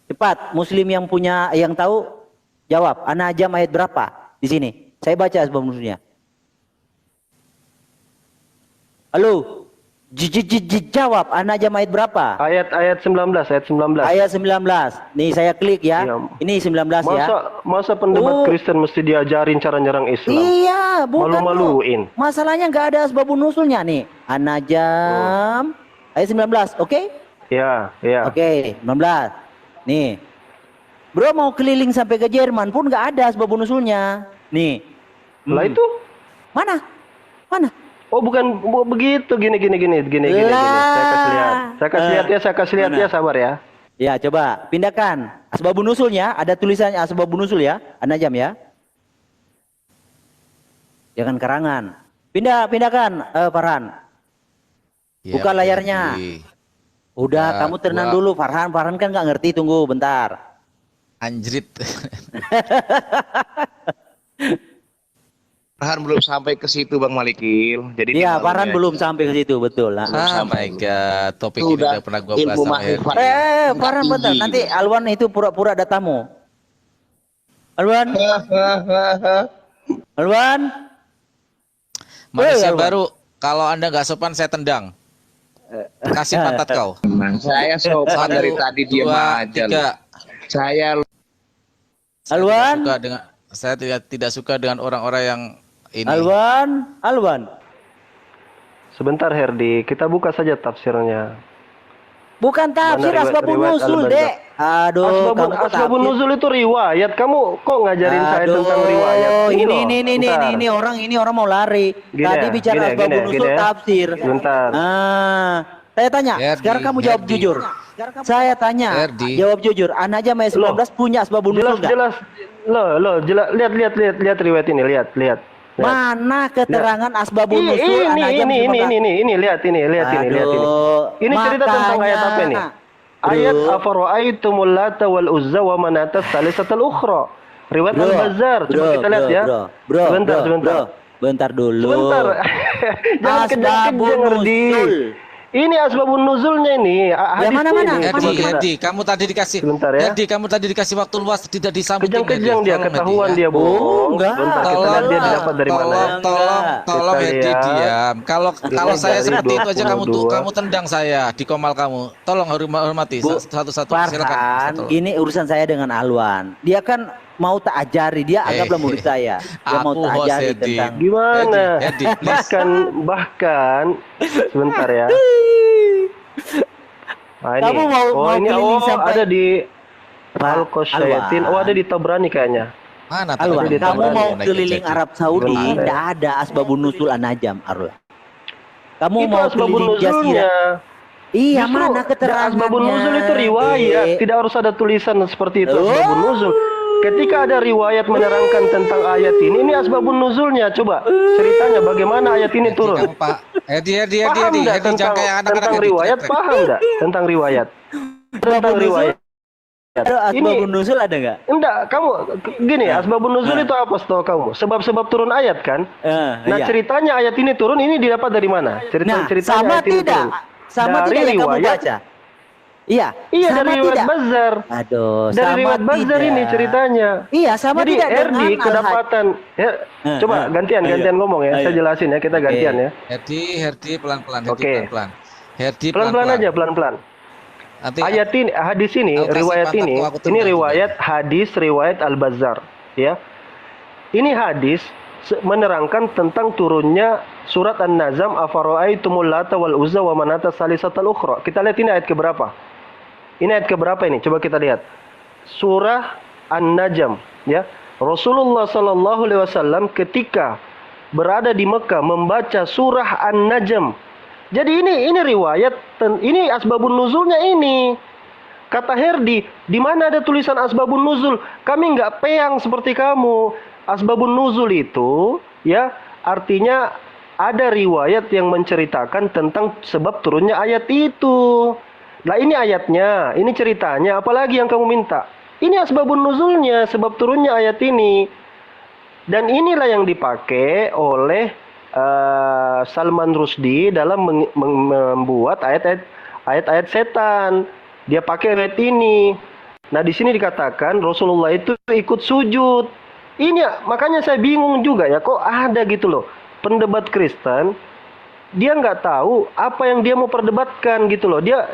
Cepat, Muslim yang tahu jawab. An-Najm ayat berapa di sini? Saya baca asbabun nuzulnya. Halo, jawab. An-Najm ayat berapa? ayat 19. Ayat 19. Nih saya klik ya. Iya. Ini 19 ya. Masa pendebat Oh. Kristen mesti diajarin cara nyerang Islam? Iya, bukan. Malu-maluin. Bro. Masalahnya nggak ada asbabun nuzulnya nih. An-Najm ayat 19. Oke? Ya. Oke, 19. Nih. Bro mau keliling sampai ke Jerman pun nggak ada asbabun nuzulnya. Nih. Lah itu? Mana? Oh bukan begitu, gini. Saya kasih lihat ya, sabar ya. Ya, coba pindahkan asbabun nuzulnya, ada tulisannya asbabun nuzul ya, An-Najm ya. Jangan karangan. Pindahkan Farhan. Ya, Buka layarnya. Edi. Udah, Ya, kamu tenang gua- dulu Farhan kan nggak ngerti, tunggu bentar. Anjrit. Farhan belum sampai ke situ Bang Malikil. Jadi Iya, dimaklumi Farhan aja. belum sampai ke situ, betul lah. Oh my god, topik ini Udah udah pernah gua bahas ilmu sama makrifat. Herdi. Farhan bentar, nanti Alwan itu pura-pura ada tamu. Alwan, Manusia Alwan. baru, kalau Anda nggak sopan saya tendang. Kasih pantat kau. Saya sopan dari tadi diam Dua, aja. tiga. Loh. Saya Alwan, Saya tidak suka dengan orang-orang yang ini. Alwan. Sebentar Herdi, kita buka saja tafsirnya. Bukan tafsir Mana asbabun riwayat nuzul, Al-Bazzar? Dek. Aduh, kamu kok Asbabun tafsir? nuzul itu riwayat. Kamu kok ngajarin saya tentang riwayat? Loh, loh, ini bentar. orang mau lari. Gini Tadi ya, bicara gini ya, asbabun gini ya, nuzul gini ya. tafsir. Bentar. Saya tanya, Herdi, sekarang kamu jawab Herdi. jujur. Saya tanya, Herdi. jawab jujur. An-Najm ayat 19 punya asbabun nuzul nggak? Jelas. Lihat riwayat ini, lihat. Mana keterangan asbabun nuzul An-Najm 19? Ini, lihat ini. Ini cerita tentang ayat apa ini? Ayat afara'aitumul Lata wal Uzza wa manata tsalisatal ukhra. Riwayat Al-Bazzar. Coba kita lihat ya. Sebentar. Bentar dulu. Sebentar. Jangan Asbabun kejang-kejang, Herdi. nuzul. Ini asbabun nuzulnya ini. Hadisnya mana? ini. Coba kita- Herdi, kamu tadi dikasih. Sebentar ya. Herdi, kamu tadi dikasih waktu luas tidak disambung. Kejang-kejang dia, ketahuan dia, Bu. enggak. Bentar, kita Tolong, lihat dia didapat dari mana. tolong Kita Herdi lihat. diam. Kalau saya dari seperti itu aja 22. kamu tendang saya di komal kamu. Tolong hormati satu-satu. Silakan. Farhan, Tolong. ini urusan saya dengan Alwan. Dia kan mau tak ajari, dia anggaplah murid saya. Dia mau Aku tak host ajari Herdi. tentang Gimana? Herdi, please. bahkan sebentar ya. Nah, ini. Kamu mau ini keliling sampai- ada di Pak Al-Qasyatin. Oh, ada di Tabrani kayaknya. Mana Alwan, tadi kamu Tabrani mau naik keliling jadi? Arab Saudi, Benar. tidak ada asbabun nuzul an-najam, Arla. Kamu Itu mau asbabun keliling jazirah. nuzulnya. Iya, Justru mana keterangannya? asbabun nuzul itu riwayat, Dek? tidak harus ada tulisan seperti itu Oh. asbabun nuzul. Ketika ada riwayat menerangkan tentang ayat ini asbabun nuzulnya. Coba ceritanya bagaimana ayat ini turun. Kamu Pak. Dia Paham nggak jangan tentang, kayak anak-anak tentang gitu, riwayat? teriak-teriak. Paham nggak tentang riwayat? Tentang Asbabun nuzul? riwayat. Ada asbabun nuzul ada nggak? Enggak, kamu gini, asbabun nuzul itu apa setahu kamu? Sebab-sebab turun ayat kan? Nah, Iya. ceritanya ayat ini turun ini didapat dari mana? Nah, Ceritanya sama ayat ini tidak? turun. Sama Dari tidak yang kamu riwayat? baca? Iya. Iya, sama dari riwayat tidak? Bazar. Aduh, Dari sama riwayat Bazar tidak? ini ceritanya. Iya, sama Jadi tidak dengan Erdi kedapatan ya, coba gantian ngomong ya. Saya jelasin ya, kita Oke. gantian ya. Herdi pelan-pelan, Herdi Oke. pelan-pelan. Herdi Pelan-pelan aja, pelan-pelan. Nanti Ayat ini, hadis ini, Aku kasih riwayat pantatku, ini, aku ini tendang riwayat hadis riwayat Al-Bazzar, ya. Ini hadis menerangkan tentang turunnya surat An-Nazm afara'aitumul lata wal uzza wa manata salisatal ukhra. Kita lihat ini ayat keberapa? Ini ayat keberapa ini? Coba kita lihat. Surah An-Najm, ya. Rasulullah sallallahu alaihi wasallam ketika berada di Mekah membaca surah An-Najm. Jadi ini riwayat, ini asbabun nuzulnya ini. Kata Herdi, di mana ada tulisan asbabun nuzul? Kami nggak peyang seperti kamu. Asbabun nuzul itu, ya, artinya ada riwayat yang menceritakan tentang sebab turunnya ayat itu. Nah, ini ayatnya, ini ceritanya, apalagi yang kamu minta? Ini asbabun nuzulnya, sebab turunnya ayat ini. Dan inilah yang dipakai oleh Salman Rushdie dalam membuat ayat-ayat setan. Dia pakai ayat ini. Nah, di sini dikatakan Rasulullah itu ikut sujud. Ini makanya saya bingung juga ya, kok ada gitu loh pendebat Kristen, dia nggak tahu apa yang dia mau perdebatkan gitu loh. Dia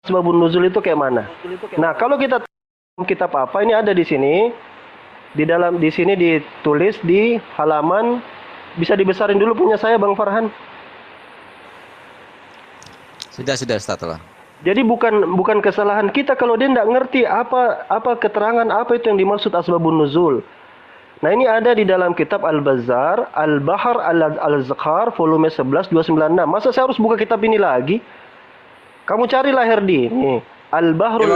asbabun nuzul itu kayak mana? Nah, kalau kita kitab apa ini ada di sini. Di sini ditulis di halaman, bisa dibesarin dulu punya saya Bang Farhan. sudah Ustaz lah. Jadi bukan kesalahan kita kalau dia tidak ngerti apa keterangan apa itu yang dimaksud asbabun nuzul. Nah, ini ada di dalam kitab Al-Bazzar, Al-Bahr Al-Zakhar volume 11 296. Masa saya harus buka kitab ini lagi? Kamu carilah Herdi. Nih, Al-Bahrul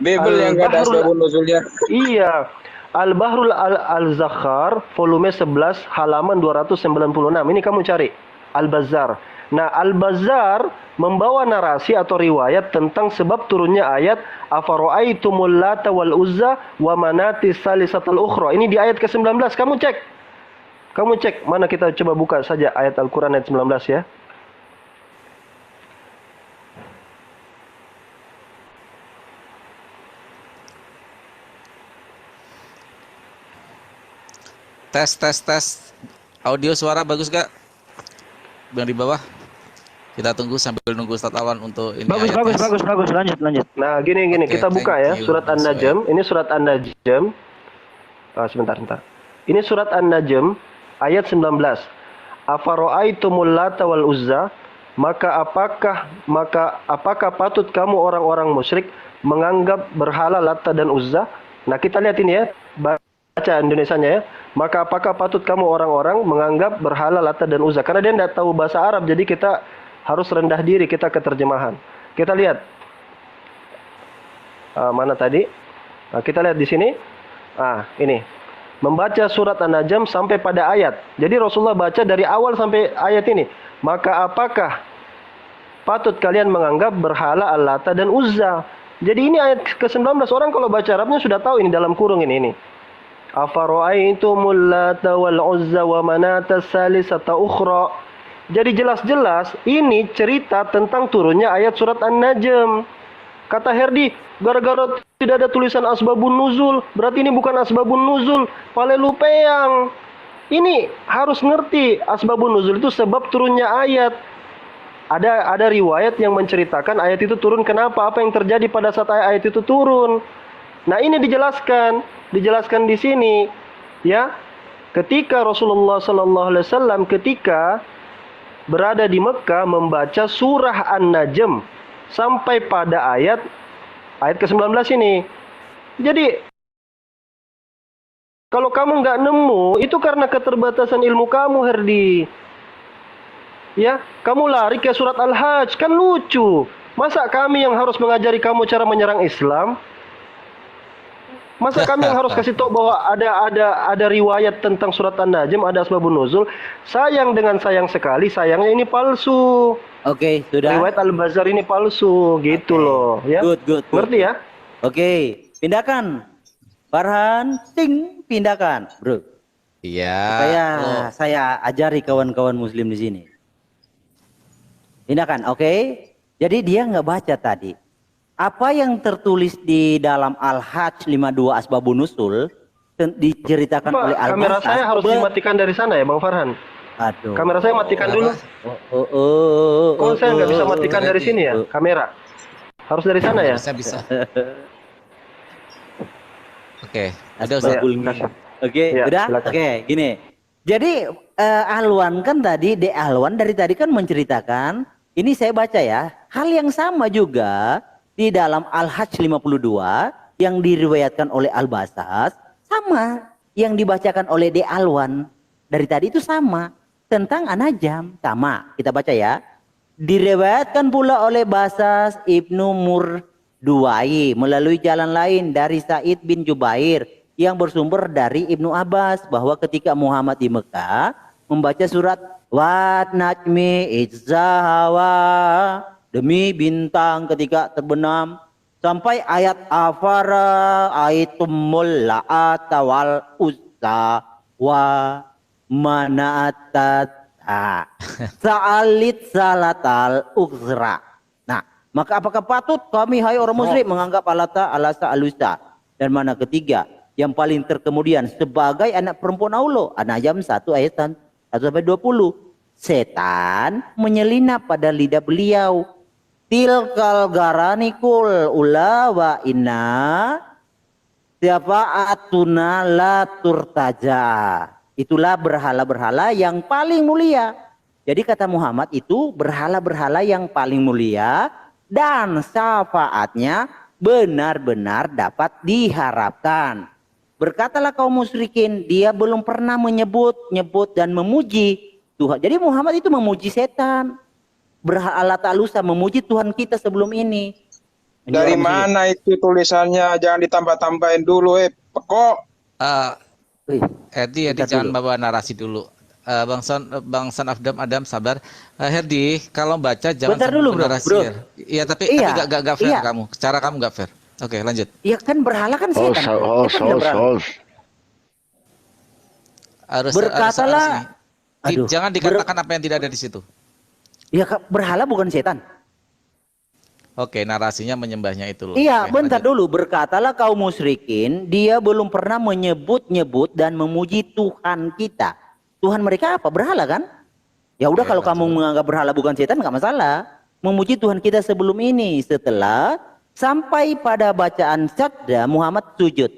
Bebel yang nggak ada asbabun nuzulnya. Iya. Al-Bahrul Al-Zakhar volume 11 halaman 296. Ini kamu cari Al-Bazzar. Nah, Al-Bazzar membawa narasi atau riwayat tentang sebab turunnya ayat afara'aitumul lata wal uzza wa manati salisatal ukhra. Ini di ayat ke-19. Kamu cek. Mana kita coba buka saja ayat Al-Qur'an ayat 19 ya. Tes. Audio suara bagus gak? Yang di bawah. Kita tunggu sambil nunggu Ustaz Awan untuk ini. Bagus, lanjut. Nah, gini, Oke, kita buka ya, thank you, surat Mas An-Najm. Ini surat An-Najm. Sebentar. Ini surat An-Najm ayat 19. Afara'aitumul lata wal uzza, maka apakah patut kamu orang-orang musyrik menganggap berhala Lata dan Uzza? Nah, kita lihat ini ya, baca Indonesianya ya. Maka apakah patut kamu orang-orang menganggap berhala Lata dan Uzza? Karena dia tidak tahu bahasa Arab, jadi kita harus rendah diri kita ke terjemahan. Kita lihat mana tadi? Kita lihat di sini. Ini membaca surat An-Najm sampai pada ayat. Jadi Rasulullah baca dari awal sampai ayat ini. Maka apakah patut kalian menganggap berhala Al-Lata dan Uzza? Jadi ini ayat ke-19. Orang kalau baca Arabnya sudah tahu ini dalam kurung ini. Afara'aitumul Lata wal Uzza wa manata salisata ukhra. Jadi jelas-jelas ini cerita tentang turunnya ayat surat An-Najm. Kata Herdi, gara-gara tidak ada tulisan asbabun nuzul, berarti ini bukan asbabun nuzul. Palelu peyang. Ini harus ngerti, asbabun nuzul itu sebab turunnya ayat. Ada riwayat yang menceritakan ayat itu turun kenapa, apa yang terjadi pada saat ayat itu turun. Nah, ini dijelaskan di sini, ya. ketika Rasulullah Sallallahu Alaihi Wasallam ketika berada di Mekah membaca surah An-Najm sampai pada ayat ke-19 ini. Jadi kalau kamu nggak nemu, itu karena keterbatasan ilmu kamu, Herdi. Ya, kamu lari ke surat Al-Hajj, kan lucu. Masa kami yang harus mengajari kamu cara menyerang Islam? Masa kami yang harus kasih tahu bahwa ada riwayat tentang surat An-Najm, ada asbabun nuzul? Sayang dengan sayang sekali, sayangnya ini palsu. Oke, sudah. Riwayat Al-Bazzar ini palsu, gitu loh. Ya, Good. ngerti ya? Oke, pindahkan. Farhan, ting, pindahkan, bro. Iya. Saya ajari kawan-kawan muslim di sini. Pindahkan, oke. Jadi dia nggak baca tadi. Apa yang tertulis di dalam Al-Hajj 52 Asbabun Nuzul diceritakan Pak, oleh Al-Basas. kamera saya harus dimatikan dari sana ya, Bang Farhan? Aduh. Kamera saya matikan dulu. Kok saya nggak bisa matikan dari sini ya, kamera? Harus dari sana ya? Bisa. Oke, ada Ustaz. Oke, Ya, udah? silakan. Oke, gini. Jadi Alwan kan tadi, Alwan dari tadi kan menceritakan, ini saya baca ya, hal yang sama juga di dalam Al-Hajj 52 yang diriwayatkan oleh Al-Basas, sama yang dibacakan oleh Alwan dari tadi itu sama tentang An-Najm, sama. Kita baca ya. Diriwayatkan pula oleh Basas Ibnu Murduwai melalui jalan lain dari Sa'id bin Jubair yang bersumber dari Ibnu Abbas bahwa ketika Muhammad di Mekah membaca surat Wat Najmi Idzahawa, demi bintang ketika terbenam, sampai ayat Afara aitumul la'ata wal uzza wa mana'atat sa'alit salatal ukhra. Nah, maka apakah patut kami hai orang musyrik menganggap Alata alasa alusa? Dan mana ketiga yang paling terkemudian sebagai anak perempuan Allah? An-Najm 1 ayat 1-20. Setan menyelinap pada lidah beliau. Tilkal garanikul ula wa inna syafa'atuna la turtaja. Itulah berhala-berhala yang paling mulia. Jadi kata Muhammad itu berhala-berhala yang paling mulia dan syafaatnya benar-benar dapat diharapkan. Berkatalah kaum musyrikin, dia belum pernah menyebut dan memuji Tuhan. Jadi Muhammad itu memuji setan. Berhala Ta'alusa memuji Tuhan kita sebelum ini. Dari mana itu tulisannya? Jangan ditambah-tambahin dulu, Kok? Herdi, jangan bawa narasi dulu. Bang San Adam sabar. Herdi, kalau baca jangan bentar dulu, narasi. bro. Iya, tapi gak fair kamu. Cara kamu gak fair. Oke, lanjut. Iya kan berhala kan setan. Berkatalah, jangan dikatakan apa yang tidak ada di situ. Ya berhala bukan setan. Oke, narasinya menyembahnya itu loh. Iya, oke, bentar lanjut. dulu. Berkatalah kaum musyrikin, dia belum pernah menyebut dan memuji Tuhan kita. Tuhan mereka apa? Berhala kan? Ya udah, kalau kamu menganggap berhala bukan setan nggak masalah. Memuji Tuhan kita sebelum ini. Setelah sampai pada bacaan sajda, Muhammad sujud.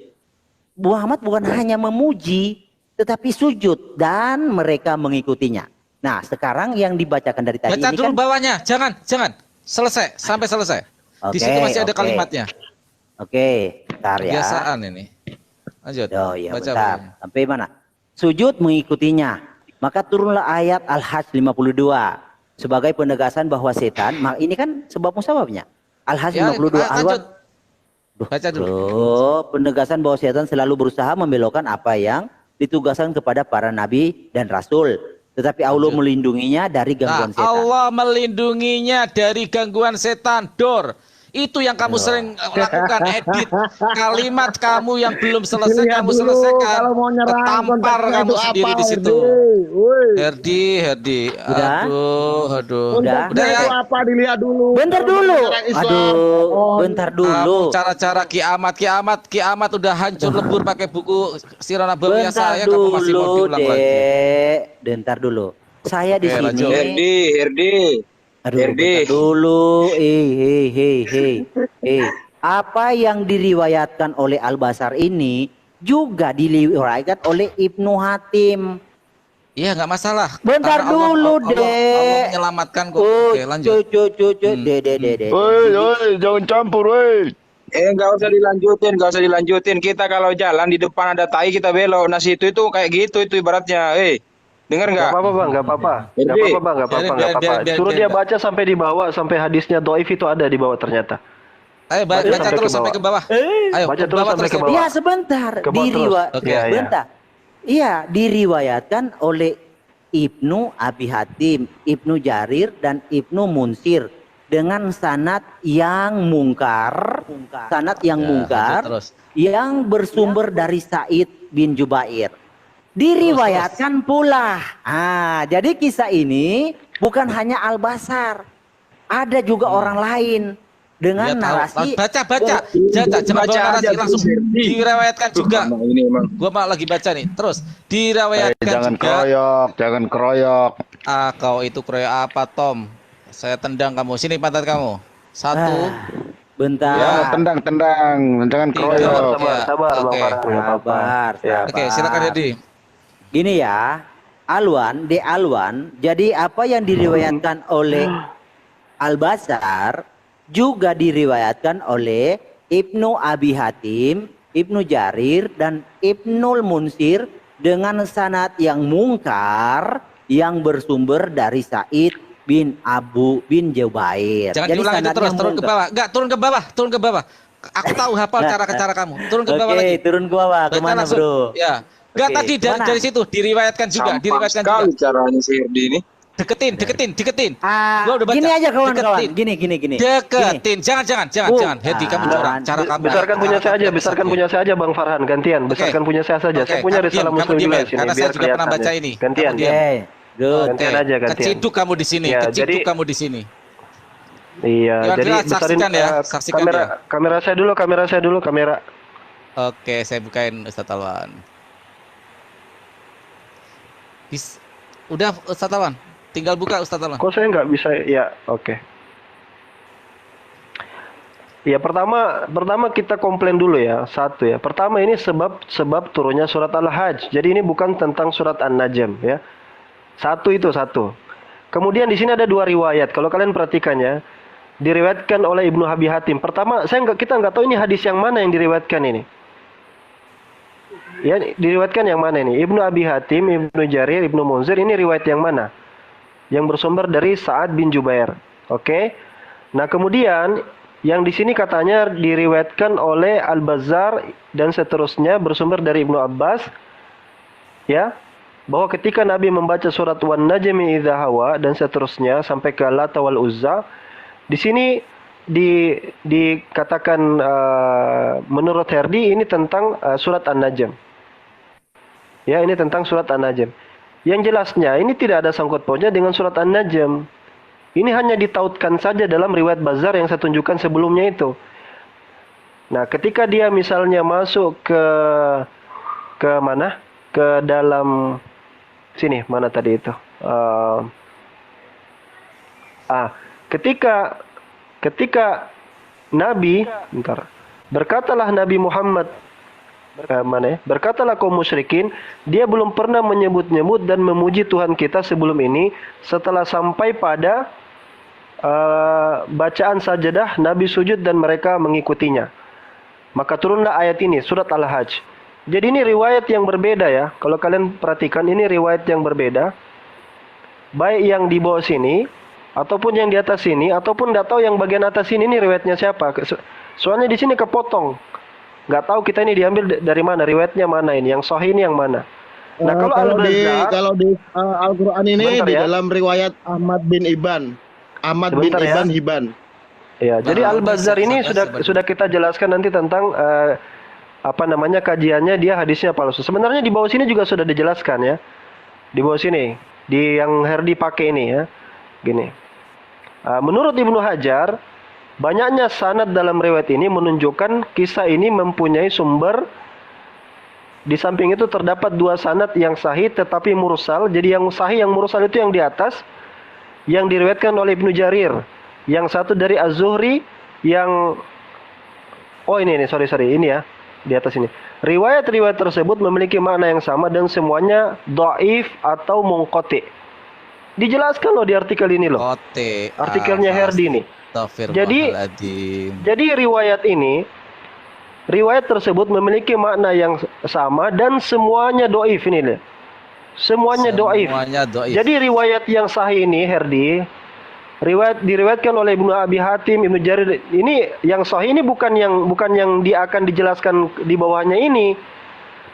Muhammad bukan hanya memuji, tetapi sujud dan mereka mengikutinya. Nah, sekarang yang dibacakan dari tadi Baca ini dulu kan, bawahnya, jangan. Selesai, sampai selesai. Di situ masih ada kalimatnya. Oke, bentar ya. Kebiasaan ini. Lanjut. Oh iya, Baca bentar. bawahnya. Sampai mana? Sujud mengikutinya. Maka turunlah ayat Al-Hajj 52 sebagai penegasan bahwa setan, ini kan sebab musababnya. Al-Hajj 52 lanjut. Baca dulu. Penegasan bahwa setan selalu berusaha membelokkan apa yang ditugaskan kepada para nabi dan rasul. Tetapi Allah melindunginya dari gangguan setan. Allah melindunginya dari gangguan setan. Dor. Itu yang kamu sering lakukan, edit kalimat kamu yang belum selesai kamu selesaikan. Kalau mau nyerang Tampar kamu sendiri di situ. Herdi. Aduh. Udah ya. Itu apa dilihat dulu. Bentar dulu. Bentar dulu. Cara-cara kiamat udah hancur lebur pakai buku Sirah Nabawiyah Bentar saya, kamu masih mau dulu, diulang lagi. Bentar dulu. Saya di sini. Herdi. Aduh, bentar dulu. Apa yang diriwayatkan oleh Al-Basar ini juga diriwayatkan oleh Ibnu Hatim. Iya, nggak masalah. Bentar Karena dulu, Allah Dek. menyelamatkan kok. Oke, lanjut. Dek. Jangan campur, woi. Nggak usah dilanjutin, nggak usah dilanjutin. Kita kalau jalan di depan ada tai kita belok. Nah situ itu kayak gitu itu ibaratnya. Dengar Nggak nggak? apa-apa bang, nggak apa-apa, nggak apa-apa bang, nggak apa-apa, nggak apa-apa. Suruh dia baca sampai di bawah, sampai hadisnya doif itu ada di bawah ternyata. Ayo baca terus sampai ke bawah. Ayo Baca terus sampai ke bawah. Iya sebentar. Ke bawah terus. Iya, iya. Bentar. Iya, diriwayatkan oleh Ibnu Abi Hatim, Ibnu Jarir dan Ibnu Munsir dengan sanad yang mungkar, terus. yang bersumber dari Said bin Jubair. Diriwayatkan pula. Jadi kisah ini bukan hanya Al-Basar, ada juga orang lain dengan Ya, narasi. baca. Jangan bawa narasi langsung direwayatkan juga. Gua malah lagi baca nih. Terus direwayatkan Jangan juga. jangan keroyok. Kau itu kroyok apa, Tom? Saya tendang kamu. Sini pantat kamu. Satu. Bentar. Ya, tendang, jangan keroyok. Sabar, Oke. bang Farhan. Sabar. Oke, silakan Dedi. Gini ya, Alwan. Jadi apa yang diriwayatkan oleh Al-Basar juga diriwayatkan oleh Ibnu Abi Hatim, Ibnu Jarir dan Ibnul Munsir dengan sanad yang mungkar yang bersumber dari Said bin Abu bin Jubair. Jangan Jadi diulang itu terus, turun ke bawah. Enggak, turun ke bawah. Aku tahu hafal cara kamu. Turun ke bawah lagi. Turun ke bawah. Baca Kemana langsung. bro? Ya. Enggak, Oke, tadi kemana? dari situ diriwayatkan juga, Sekali caranya si Herdi ini. Deketin. Gua udah baca. Gini aja kawan-kawan. Deketin. Gini. Deketin. Jangan. Hedi, kamu curang. Cara kamu. Besarkan punya saya aja, Bang Farhan. Gantian. Besarkan punya saya saja. Saya punya risalah muslim juga di sini. Karena saya juga pernah baca ya. ini. Gantian. Kamu diam. Good. Gantian aja, gantian. Keciduk kamu di sini. Ya, jadi- Iya, Ya, jadi Bila, besarin saksikan ya, saksikan kamera saya dulu. Oke, saya bukain Ustaz Alwan. Udah Ustaz Alwan, tinggal buka Ustaz Alwan. Kok saya nggak bisa? Ya, oke. Ya, pertama kita komplain dulu ya. Satu ya. Pertama ini sebab turunnya surat Al-Hajj. Jadi ini bukan tentang surat An-Najm ya. Satu. Kemudian di sini ada dua riwayat. Kalau kalian perhatikan ya, diriwayatkan oleh Ibnu Abi Hatim. Pertama, kita nggak tahu ini hadis yang mana yang diriwayatkan ini. Ya, diriwayatkan yang mana ini? Ibnu Abi Hatim, Ibnu Jarir, Ibnu Munzir, ini riwayat yang mana? Yang bersumber dari Sa'ad bin Jubair. Oke. Nah, kemudian yang di sini katanya diriwayatkan oleh Al-Bazzar dan seterusnya bersumber dari Ibnu Abbas. Ya. Bahwa ketika Nabi membaca surat Wan Najmi idza hawa dan seterusnya sampai ke Lata wal Uzza, di sini dikatakan menurut Herdi ini tentang surat An-Najm. Ya, ini tentang surat An-Najm. Yang jelasnya ini tidak ada sangkut pautnya dengan surat An-Najm. Ini hanya ditautkan saja dalam riwayat Bazzar yang saya tunjukkan sebelumnya itu. Nah, ketika dia misalnya masuk ke mana? Ke dalam sini, mana tadi itu? Ketika Nabi, berkatalah Nabi Muhammad, berkatalah kaum musyrikin, dia belum pernah menyebut-nyebut dan memuji Tuhan kita sebelum ini. Setelah sampai pada bacaan sajadah, Nabi sujud dan mereka mengikutinya. Maka turunlah ayat ini, surat Al-Hajj. Jadi ini riwayat yang berbeda ya. Kalau kalian perhatikan, ini riwayat yang berbeda. Baik yang di bawah sini, ataupun yang di atas sini, ataupun tidak tahu yang bagian atas ini riwayatnya siapa. Soalnya di sini kepotong. Nggak tahu kita ini diambil dari mana, riwayatnya mana ini, yang sahih ini yang mana. Nah, kalau di Al-Qur'an ini di dalam riwayat Ahmad bin Ibn Hibban. Ya, jadi Al-Bazzar ini sudah kita jelaskan nanti tentang kajiannya, dia hadisnya palsu. Sebenarnya di bawah sini juga sudah dijelaskan ya. Di bawah sini, di yang Herdi pakai ini ya. Gini. Menurut Ibnu Hajar, banyaknya sanad dalam riwayat ini menunjukkan kisah ini mempunyai sumber. Di samping itu terdapat dua sanad yang sahih tetapi mursal. Jadi yang sahih, yang mursal itu yang di atas, yang diriwayatkan oleh Ibnu Jarir. Yang satu dari Az-Zuhri, yang ini sorry ini ya. di atas ini. Riwayat-riwayat tersebut memiliki makna yang sama dan semuanya dhaif atau munqati. Dijelaskan loh di artikel ini loh. Kote. Artikelnya Herdi nih. Jadi riwayat tersebut memiliki makna yang sama dan semuanya dhaif ini nih. Semuanya dhaif. Jadi riwayat yang sahih ini Herdi, diriwayatkan oleh Ibnu Abi Hatim, Ibnu Jarir. Ini yang sahih ini bukan yang dia akan dijelaskan di bawahnya ini.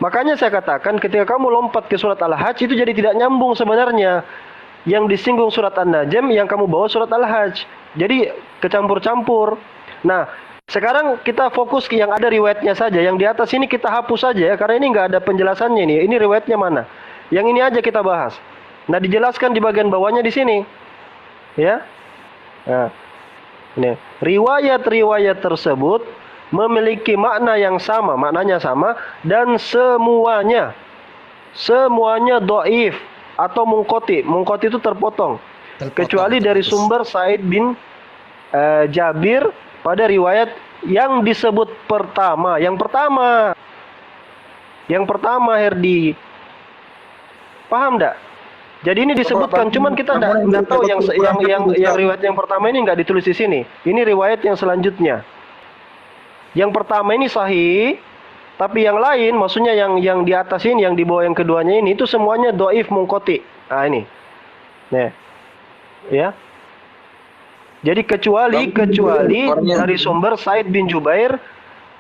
Makanya saya katakan ketika kamu lompat ke surat Al-Hajj itu jadi tidak nyambung sebenarnya. Yang disinggung surat An-Najm yang kamu bawa surat Al-Hajj. Jadi kecampur-campur. Nah, sekarang kita fokus ke yang ada riwayatnya saja. Yang di atas ini kita hapus saja ya, karena ini nggak ada penjelasannya nih. Ini riwayatnya mana? Yang ini aja kita bahas. Nah, dijelaskan di bagian bawahnya di sini. Ya. Nah, ini riwayat-riwayat tersebut memiliki makna yang sama, maknanya sama dan semuanya dhaif atau munqati. Munqati itu terpotong. Kecuali dari sumber Sa'id bin Jabir pada riwayat yang disebut pertama. Yang pertama Herdi. Paham enggak? Jadi ini disebutkan, cuman kita nggak tahu yang riwayat yang pertama ini nggak ditulis di sini. Ini riwayat yang selanjutnya. Yang pertama ini sahih, tapi yang lain, maksudnya yang di atas ini, yang di bawah yang keduanya ini, itu semuanya dhaif munqati. Nah ini, nih, ya. Jadi kecuali dari sumber Sa'id bin Jubair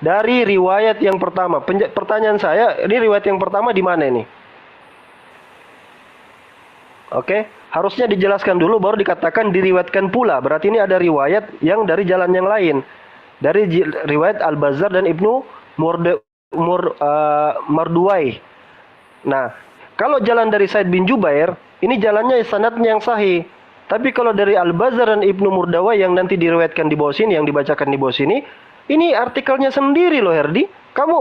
dari riwayat yang pertama. Pertanyaan saya, ini riwayat yang pertama di mana ini? Oke, harusnya dijelaskan dulu baru dikatakan diriwayatkan pula. Berarti ini ada riwayat yang dari jalan yang lain. Dari riwayat Al-Bazzar dan Ibnu Marduwai. Nah, kalau jalan dari Sa'id bin Jubair, ini jalannya sanadnya yang sahih. Tapi kalau dari Al-Bazzar dan Ibnu Murdawai yang nanti diriwayatkan di bawah sini, yang dibacakan di bawah sini, ini artikelnya sendiri loh Herdi. Kamu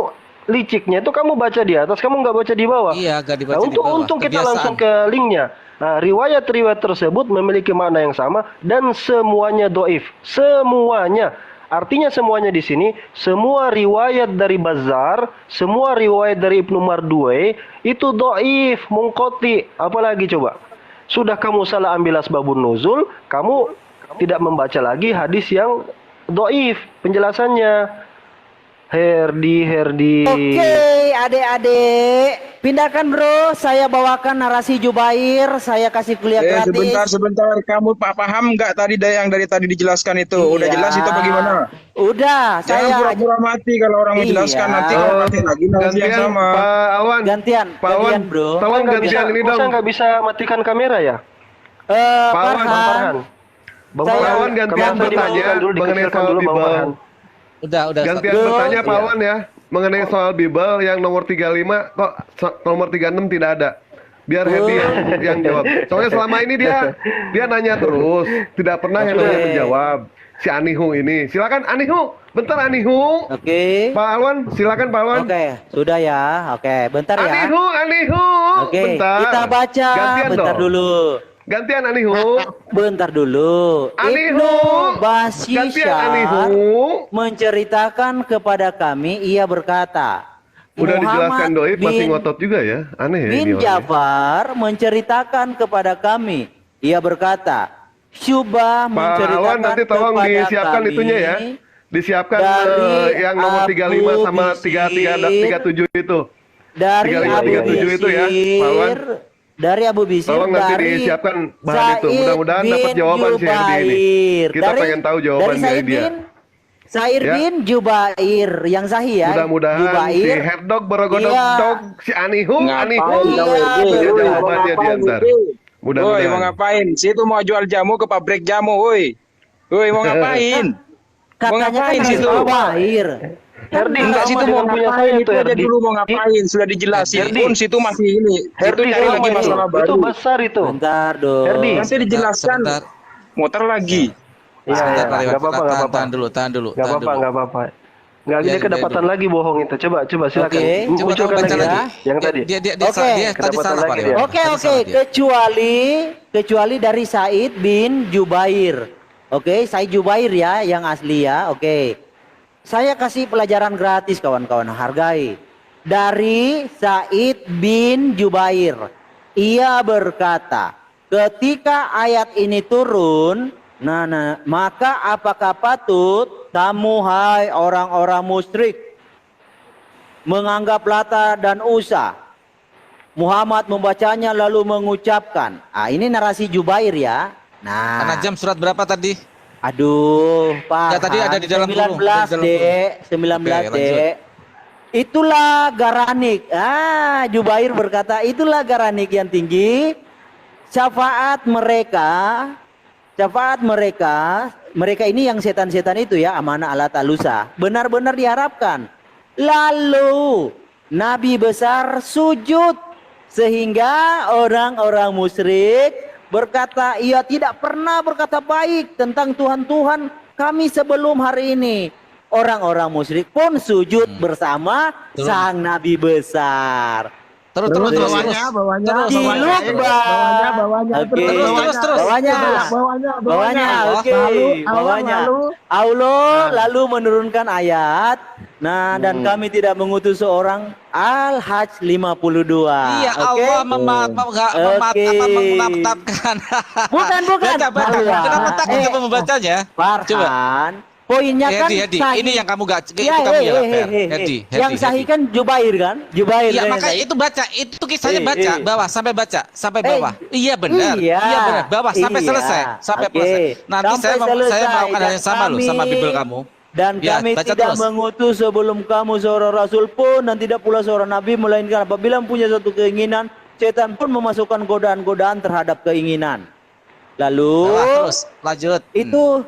liciknya itu kamu baca di atas, kamu nggak baca di bawah. Iya, nggak dibaca di bawah. Untung kita langsung ke linknya. Nah, riwayat-riwayat tersebut memiliki makna yang sama dan semuanya dhaif. Semuanya. Artinya semuanya di sini, semua riwayat dari Bazzar, semua riwayat dari Ibnu Marduwai itu dhaif, munqati. Apalagi coba? Sudah kamu salah ambil asbabun nuzul, kamu tidak membaca lagi hadis yang dhaif penjelasannya. Herdi. Oke, adik-adik, pindahkan bro. Saya bawakan narasi Jubair. Saya kasih kuliah gratis. Sebentar. Kamu paham nggak tadi yang dari tadi dijelaskan itu? Udah jelas itu bagaimana? Udah. Jangan pura-pura mati kalau orang menjelaskan nanti kalau mati lagi narasi yang sama. Pak Alwan. Gantian bro. Tolong gantian ini dong. Masa nggak bisa matikan kamera ya? Pak Alwan. Bang Farhan, gantian bertanya mengenai soal Bible. Udah. Gantian bertanya Pak Alwan ya, mengenai soal Bible yang nomor 35 kok nomor 36 tidak ada. Biar Herdi yang jawab. Soalnya selama ini dia nanya terus, tidak pernah Herdi menjawab. Si Anihu ini. Silakan Anihu. Bentar Anihu. Oke. Pak Alwan, silakan Pak Alwan. Oke, sudah ya. Oke, bentar ya. Anihu. Oke, bentar. kita baca. Gantian bentar dong. dulu. Gantian Anihu. Bentar dulu. Anihu. Ibnu Basyishar menceritakan kepada kami, ia berkata, Udah dijelaskan Muhammad doi masih ngotot juga ya. Aneh ya bin ini orangnya. Ja'far menceritakan kepada kami, ia berkata, Syubah Pak menceritakan Alwan nanti tolong kepada disiapkan kami itunya ya. Disiapkan dari yang nomor 35 sama Abu Bisir, 37 itu. dari 35, Abu 37 itu ya, Pak Alwan. Bisir, dari Abu Bisir, Tolong nanti dari disiapkan bahan itu. Sa'id Mudah-mudahan dapat bin jawaban si Herdi ini. Jubair. Kita pengen tahu jawabannya dari dia. Sa'id Ya. bin Jubair yang sahih ya. Mudah-mudahan si Jubair. Herdog berogodok Iya. dog si Anihu Iya, punya jawabannya di antar. Woi, Mudah-mudahan. mau ngapain? Situ mau jual jamu ke pabrik jamu, woi. Woi, mau ngapain? Mau Katanya ngapain kan situ? Jubair. Herdi Enggak, situ mau ngapain? Itu aja dulu mau ngapain? Sudah dijelasin. Pun situ masih ini. Situ cari lagi masalah itu baru. besar itu. Bentar dong. Herdi. Nanti dijelaskan. Sebentar. Muter lagi. Iya, Sebentar, Pak Lewat. nggak apa-apa. Tahan dulu. Nggak apa-apa. Nggak, Ya, dia kedapatan dulu. lagi bohong itu. Coba silakan. Oke, coba Munculkan baca lagi. lagi. Yang tadi. Dia Oke. tadi Kedapatan salah Pak lagi Lewat. dia. Oke, Tadi salah dia. kecuali dari Sa'id bin Jubair. Oke, Sa'id Jubair ya yang asli ya. Oke. Saya kasih pelajaran gratis kawan-kawan, hargai. Dari Said bin Jubair. Ia berkata, ketika ayat ini turun, maka apakah patut kamu hai orang-orang musyrik menganggap Lata dan Uzza? Muhammad membacanya lalu mengucapkan. Ini narasi Jubair ya. Nah, An-Najm surat berapa tadi? Aduh, Pak. Ya, tadi ada di dalam 19 Dek, 19 Dek. Itulah Garanik. Jubair berkata, itulah Garanik yang tinggi. Syafaat mereka ini yang setan-setan itu ya, Amanah, Lata, Uzza, benar-benar diharapkan. Lalu Nabi besar sujud sehingga orang-orang musyrik berkata, ia tidak pernah berkata baik tentang Tuhan-Tuhan kami sebelum hari ini. Orang-orang musyrik pun sujud bersama sang Nabi besar. Terus. Bawahnya. Allah lalu menurunkan ayat. Nah, dan kami tidak mengutus seorang. Al-Hajj 52. Iya, Allah mematapkan. Bukan. Kenapa takut kamu membacanya? Farhan, poinnya kan sahih. Ini yang kamu gak itu Ya, kamu ya, Hedi. Yang sahih kan Jubair kan? Jubair. Iya, makanya itu baca, itu kisahnya baca, bawah sampai bawah. Iya benar. Iya benar, bawah sampai selesai, selesai. Nanti saya melakukan hal yang sama loh sama Bible kamu. Dan Ya, kami baca tidak terus. mengutus sebelum kamu seorang rasul pun dan tidak pula seorang nabi, melainkan apabila punya suatu keinginan, setan pun memasukkan godaan-godaan terhadap keinginan. Lalu Terus lanjut. itu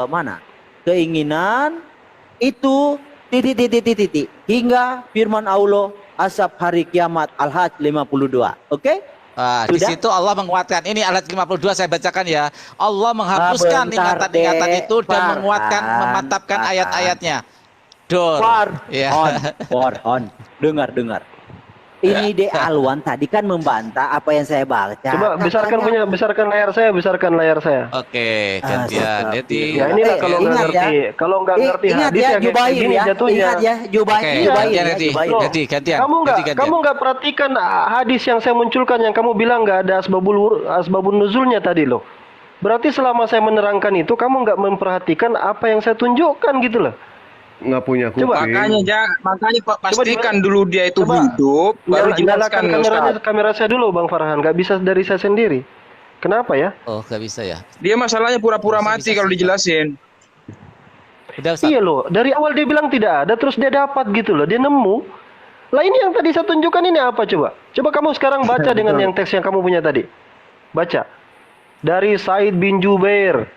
mana? Keinginan itu titik hingga firman Allah asap hari kiamat Al-Hajj 52. Oke? Di situ Allah menguatkan. Ini ayat 52 saya bacakan ya. Allah menghapuskan ingatan-ingatan itu dan menguatkan, memantapkan ayat-ayatnya. Farhan, dengar. Ini De Alwan tadi kan membantah apa yang saya baca. Coba besarkan layar saya. Oke, gantian. Hedi. Ya inilah kalau nggak ingat ngerti, kalau nggak ngerti ingat hadis ya, ya kayak Jubair gini ya. jatuhnya. Ingat ya, Jubair. Hedi, gantian. Kamu nggak perhatikan hadis yang saya munculkan yang kamu bilang nggak ada asbabun nuzulnya tadi loh. Berarti selama saya menerangkan itu kamu nggak memperhatikan apa yang saya tunjukkan gitu loh. Nggak punya kuping. Makanya pastikan dulu dia itu hidup, baru jelaskan kamera saya dulu Bang Farhan, nggak bisa dari saya sendiri. Kenapa ya? Oh, nggak bisa ya. Dia masalahnya pura-pura mati kalau dijelasin. Iya loh, dari awal dia bilang tidak ada, terus dia dapat gitu loh, dia nemu. Lah ini yang tadi saya tunjukkan ini apa coba? Coba kamu sekarang baca dengan yang teks yang kamu punya tadi. Baca. Dari Said bin Jubair.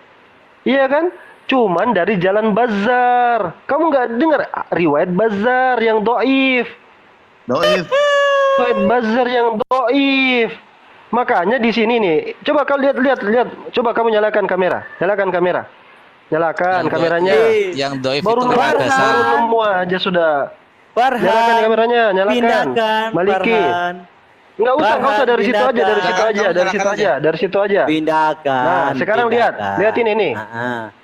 Iya kan? Cuman dari jalan Bazar. Kamu nggak dengar riwayat Bazar yang doif. Riwayat Bazar yang doif. Makanya di sini nih, coba kau lihat. Coba kamu nyalakan kamera. Nyalakan kameranya. Yang doif Baru itu nggak ada. semua aja sudah. Farhan, Nyalakan kameranya, nyalakan. Maliki. Enggak usah dari situ aja. Pindahkan. Nah, sekarang lihatin ini.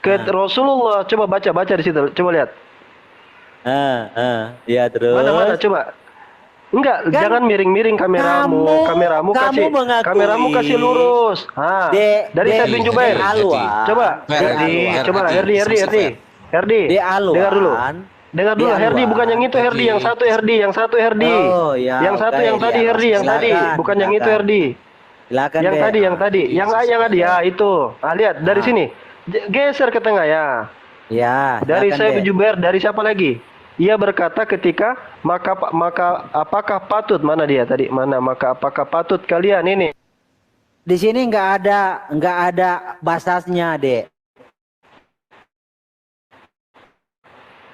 Ke Rasulullah, coba baca di situ. Coba lihat. Ya terus. Mana coba. Enggak, Kan jangan miring-miring kameramu. Kameramu kasih lurus. Dari Said bin Jubair. Coba. Herdi. Dengar dulu Herdi, bukan yang itu Herdi, yang satu Herdi. Oh, ya, yang satu yang tadi Herdi, yang tadi, bukan yang itu Herdi. Silakan Yang tadi. Yang ada ya itu. Lihat dari sini. Geser ke tengah ya. Ya. Dari saya bin Jubair, dari siapa lagi? Ia berkata ketika maka apakah patut maka apakah patut kalian ini? Di sini nggak ada basasnya, Dek.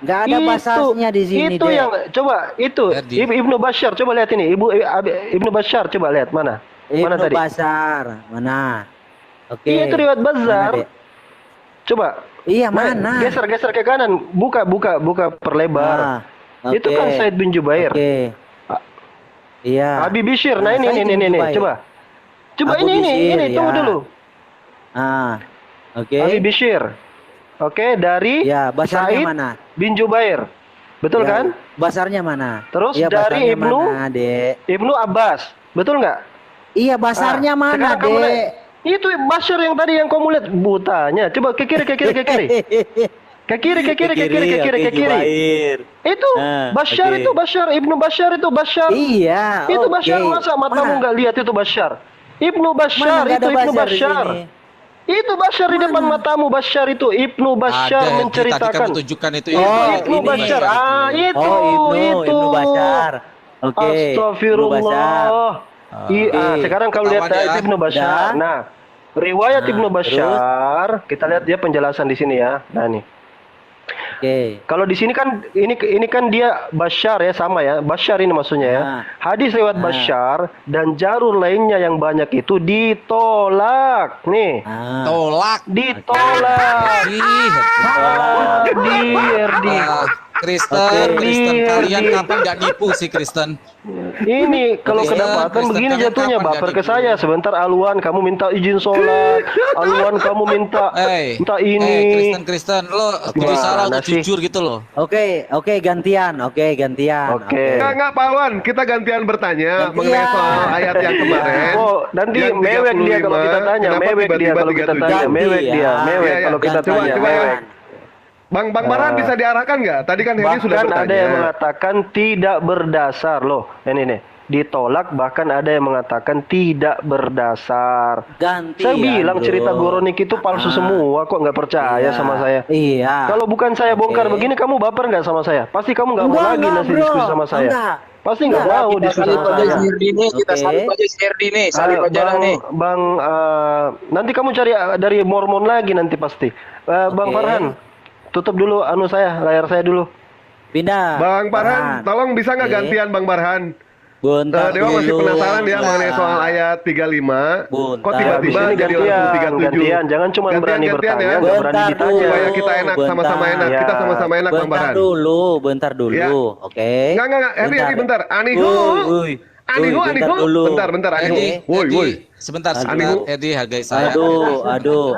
Nggak ada basasnya di sini. Itu Dek. yang coba itu Ibnu Bashar, coba lihat ini. Ibnu Bashar, coba lihat mana? Mana Ibnu tadi? Bashar, mana? Oke. Iya, itu riwayat Bazar. Mana, Dek? Coba. Iya, mana? Geser ke kanan, buka perlebar. Itu kan Said bin Jubair. Oke. Iya. Abi Bishir. Nah, ini. Coba Abu ini, Bishir, tunggu ya. dulu. Oke. Abi Bishir. Oke, dari Ya, basarnya Said mana? bin Jubair. Betul Ya, kan? Basarnya mana? Terus Iya, dari basarnya mana, Dek? Ibnu Abbas. Betul nggak? Iya, basarnya mana, sekarang kamu lihat. Dek? Itu Bashar yang tadi yang kamu lihat butanya. Coba ke kiri, ke kiri, ke kiri. Ke kiri, ke kiri, ke kiri, ke kiri, ke kiri. Itu Bashar, itu Bashar, Ibnu Bashar itu Bashar. Iya, Itu oke. Bashar, masa matamu Mana? nggak lihat itu Bashar? Ibnu Mana Bashar nggak itu ada Ibnu Bashar di Bashar. sini? Itu Bashar di depan matamu, Bashar itu Ibnu Bashar Ada, Herdi, tadi menceritakan. kamu tunjukkan itu. Oh, Ibnu ini. Bashar. Ah, itu, Ibnu Bashar. Oke. Astagfirullah. Sekarang kalau lihat Ketahuan ya. Ibnu Bashar. Nah, riwayat Ibnu Bashar, kita lihat dia penjelasan di sini ya. Nah, nih. Oke. Kalau di sini kan ini kan dia Bashar ya, sama ya. Bashar ini maksudnya ya. Hadis riwayat Bashar dan jarur lainnya yang banyak itu ditolak. Nih. Tolak. Ditolak. Herdi. Kristen, Kristen kalian kapan nggak nipu sih Kristen? Ini kalau kedapatan begini jatuhnya, baper ke saya. Sebentar Alwan kamu minta izin sholat, Alwan kamu minta ini. Kristen, lo berusaha untuk jujur gitu loh. Oke, gantian. Oke. Enggak, Pak Alwan, kita gantian bertanya mengenai soal ayat yang kemarin. Oh, nanti yang mewek dia kalau kita tanya, kenapa mewek dia tiba-tiba kalau kita 37? tanya, mewek dia, mewek kalau kita Coba, tanya, coba. mewek. Bang Farhan bisa diarahkan nggak? Tadi kan Hedi sudah Bahkan bertanya. ada yang mengatakan tidak berdasar loh. Ini nih. Ditolak, bahkan ada yang mengatakan tidak berdasar. Saya bilang cerita Goronik itu palsu semua, kok nggak percaya sama saya? Iya. Kalau bukan saya bongkar begini, kamu baper nggak sama saya? Pasti kamu nggak mau lagi nanti diskusi sama saya. Pasti nggak mau diskusi sama saya. Kita salib aja si Herdi nih, salib aja lah nih. Bang, nanti kamu cari dari Mormon lagi nanti pasti. Bang Farhan, tutup dulu layar saya dulu. Pindah. Bang Farhan, tolong bisa nggak gantian Bang Farhan? Bentar Dewa masih dulu. penasaran ya mengenai soal ayat 35. Kok tiba-tiba Habis ini jadi langsung 37? gantian, jangan cuma berani bertanya, nggak berani ditanya. Supaya kita enak, sama-sama enak. Kita sama-sama enak, Bang Farhan. Bentar dulu. Ya. Oke. Enggak. Herdi, bentar. Anihu. Anihu. Bentar. Anihu. Woi. Sebentar, Herdi hargai saya. Aduh.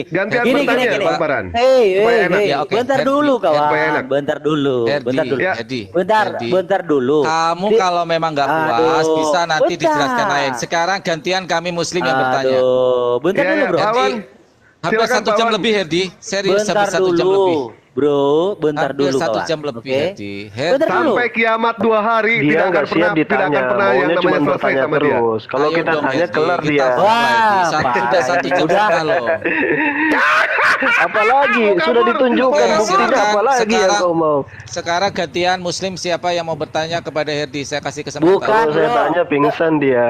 Gantian Gini. bertanya, Bang Farhan. Hei. Ya, oke. Bentar Herdi, dulu kawan. supaya enak. Bentar dulu. Herdi. Bentar dulu. Kamu kalau memang nggak puas bisa nanti dijelaskan lain. Sekarang gantian kami Muslim yang bertanya. Bentar dulu, Bro. Hampir Silakan, 1 jam Pak Wan. lebih Herdi. Serius Bentar hampir 1 jam dulu. lebih. Bro, bentar Hampir dulu 1 kawan. jam lebih Oke? Herdi. Bentar dulu. Sampai kiamat 2 hari Dia tidak nggak akan pernah siap ditanya, yang maunya cuma namanya selesai bertanya sama dia. terus. Kalau Ayo kita dong, tanya Herdi, kelar kita dia. mulai. Sudah 1 jam Udah. loh. Apalagi sudah ditunjukkan Oke, buktinya, silakan. apalagi yang kau mau. Sekarang gantian Muslim siapa yang mau bertanya kepada Herdi? Saya kasih kesempatan. Bukan. Kalau saya tanya pingsan dia.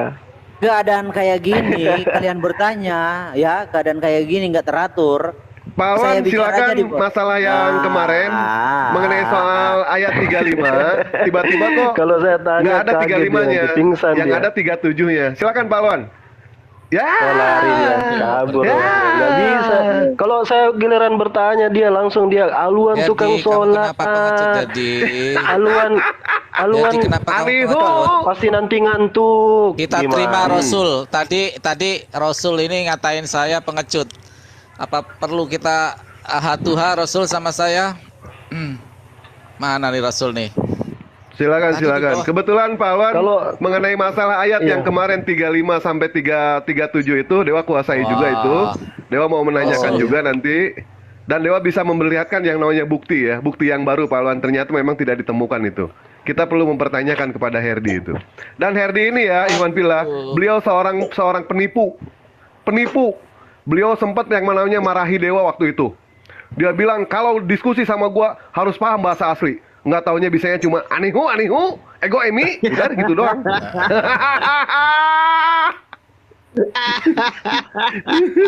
Keadaan kayak gini, kalian bertanya, ya keadaan kayak gini nggak teratur. Pak Saya Wan, bicara silakan aja di- masalah yang kemarin mengenai soal ayat 35, tiba-tiba kok Kalau saya tanya nggak ada kaget 35-nya, dia, pingsan yang dia. ada 37-nya. Silakan Pak Wan. Ya. Oh, lari dia, kabur. Ya. Nggak bisa. Kalau saya giliran bertanya dia langsung dia aluan Herdi, tukang kamu sholat. kenapa pengecut, Herdi? Aluan Herdi, kenapa kamu Anihu. pengecut? pasti nanti ngantuk. Kita Gimana? terima Rasul. Tadi Rasul ini ngatain saya pengecut. Apa perlu kita hatuha Rasul sama saya? Mana nih Rasul nih? Silakan. Kebetulan Pak Wan Kalau- mengenai masalah ayat Iya. yang kemarin 35 sampai 37 itu Dewa kuasai juga itu. Dewa mau menanyakan juga nanti. Dan Dewa bisa memperlihatkan yang namanya bukti ya, bukti yang baru Pak Wan ternyata memang tidak ditemukan itu. Kita perlu mempertanyakan kepada Herdi itu. Dan Herdi ini ya, Iwan Pila, beliau seorang penipu. Beliau sempat yang namanya marahi Dewa waktu itu. Dia bilang kalau diskusi sama gua harus paham bahasa asli. Nggak taunya bisanya cuma anihu, ego emi, udah gitu doang.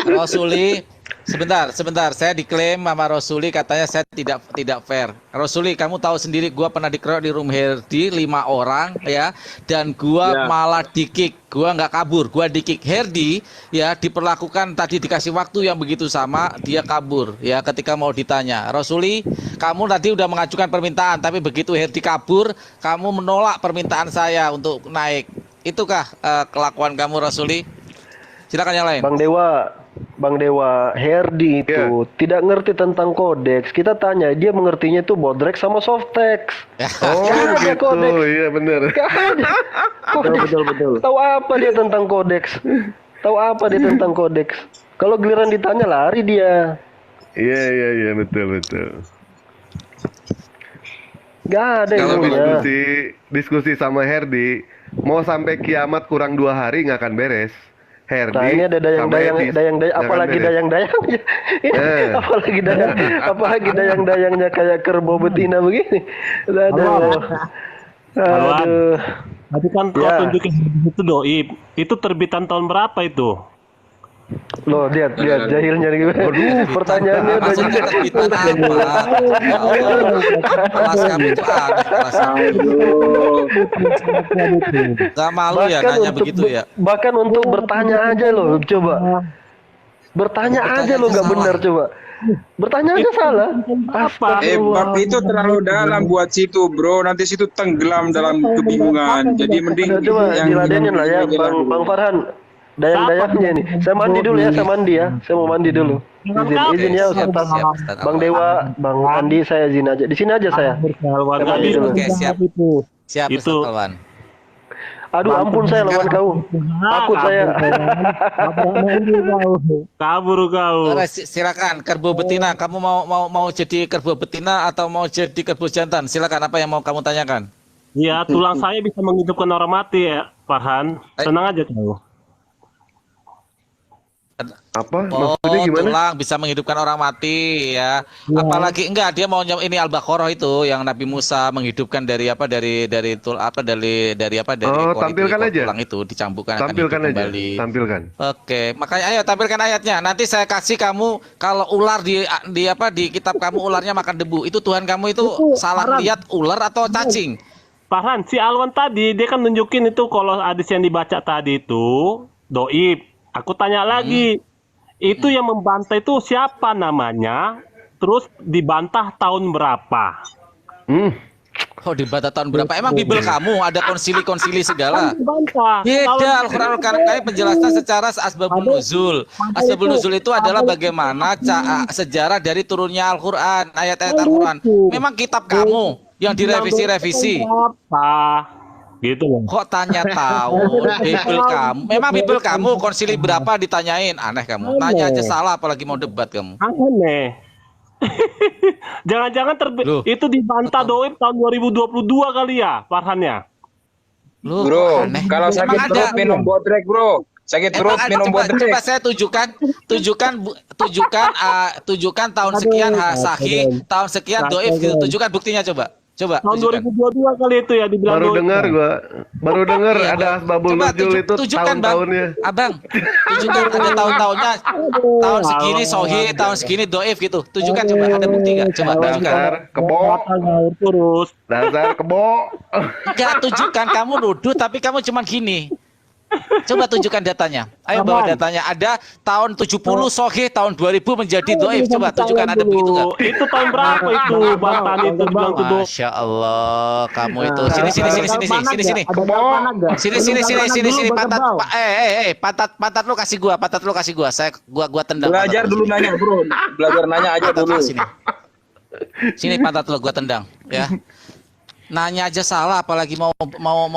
Rasuli, sebentar. Saya diklaim sama Rasuli katanya saya tidak fair. Rasuli, kamu tahu sendiri gua pernah dikeroyok di room Herdi 5 orang ya, dan gua malah di-kick. Gua nggak kabur, gua di-kick. Herdi ya diperlakukan tadi dikasih waktu yang begitu sama, dia kabur ya ketika mau ditanya. Rasuli, kamu tadi udah mengajukan permintaan, tapi begitu Herdi kabur, kamu menolak permintaan saya untuk naik. Itukah kelakuan kamu Rasuli? Silakan yang lain. Bang Dewa, Herdi itu tidak ngerti tentang kodeks. Kita tanya, dia mengertinya itu bodrek sama softtext. Oh, Gak ada gitu. kodeks. Iya benar. Gak ada. Kodeks. Betul. Tahu apa dia tentang kodeks? Tahu apa dia tentang kodeks? Kalau giliran ditanya lari dia. Iya betul. Gak ada Kalau ilmunya. diskusi sama Herdi, mau sampai kiamat kurang 2 hari nggak akan beres. Herdi Nah ini ada sama Edis dayang-dayang, nggak akan apalagi beres. dayang-dayangnya, Eh. apalagi dayang-dayangnya kayak kerbau betina begini. Aduh. Aduh. Tadi kan kau Ya. tunjukin itu Doib. Itu terbitan tahun berapa itu? Loh, lihat jahilnya gitu. Pertanyaannya udah Maksudnya terbitan apa? Ya Allah. Kelas kamu itu aneh kelas kamu. Gak malu ya nanya begitu ya? Bahkan untuk bertanya aja loh, coba. Bertanya aja loh nggak benar coba. Bertanya aja salah. Bab itu terlalu dalam buat situ, bro. Nanti situ tenggelam dalam kebingungan. Jadi mending Coba diladenin lah ya, Bang Farhan. Dayang-dayangnya nih. Saya mandi dulu ya, Saya mau mandi dulu. Izin ya Ustaz. Bang Dewa, Bang Andi, saya izin aja. Di sini aja saya. Saya mandi dulu. Oke, siap. Siap, Ustaz Alwan. Aduh, ampun saya lawan kau. Takut saya. Kabur kau. Silakan kerbau betina. Kamu mau jadi kerbau betina atau mau jadi kerbau jantan? Silakan, apa yang mau kamu tanyakan? Iya, tulang saya bisa menghidupkan orang mati ya, Farhan. Tenang aja kau. Apa? Oh, Maksudnya gimana? tulang bisa menghidupkan orang mati ya. Apalagi enggak dia mau ini Al-Baqarah itu yang Nabi Musa menghidupkan dari apa dari Oh, tampilkan aja. tulang itu dicambukkan akan Tampilkan hidup aja. kembali. Tampilkan. Oke, makanya ayo tampilkan ayatnya. Nanti saya kasih kamu kalau ular di kitab kamu ularnya makan debu. Itu Tuhan kamu itu salah lihat ular atau cacing? Farhan, si Alwan tadi dia kan nunjukin itu kalau hadis yang dibaca tadi itu Doib. Aku tanya lagi, itu yang membantah itu siapa namanya? Terus dibantah tahun berapa? Oh, dibantah tahun berapa? Emang Bible kamu ada konsili-konsili segala? Dibantah. Beda Al-Quran kayak penjelasan secara asbabun nuzul. Asbabun nuzul itu adalah bagaimana sejarah dari turunnya Al-Quran, ayat-ayat Al-Quran. Memang kitab kamu yang direvisi-revisi. Apa? Gitu loh. Kok tanya tahu Bible kamu? Memang Bible kamu konsili berapa ditanyain? Aneh kamu. Nanya aja salah apalagi mau debat kamu. Aneh. Jangan-jangan itu dibantah Doib tahun 2022 kali ya, Farhannya. Bro, kalau sakit perut minum bodrek, bro. Sakit perut minum bodrek. Coba saya tunjukkan tahun sekian sahih, tahun sekian doif gitu. Tunjukkan buktinya coba. Tahun 2022 kali itu ya dibilang Baru doib. dengar gua. Baru dengar ada asbabul nuzul itu tunjukkan, Bang. tahun-tahunnya. Abang, tunjukkan ada tahun-tahunnya. Tahun segini sahih, tahun segini doif gitu. Tunjukkan coba ada bukti enggak? Coba tunjukkan. Dasar kebo. Terus. Dasar kebo. Enggak tunjukkan kamu nuduh tapi kamu cuman gini. Coba tunjukkan datanya. Ayo bawa datanya. Ada tahun 70 sahih, tahun 2000 menjadi doif. Coba tunjukkan ada begitu enggak? Itu tahun berapa itu bantahan itu bilang tuh doib? Masya Allah, kamu itu sini pantat lu kasih gua. Gua tendang. Belajar dulu nanya, bro. Belajar nanya aja dulu. Sini pantat lu gua tendang, ya. Nanya aja salah, apalagi mau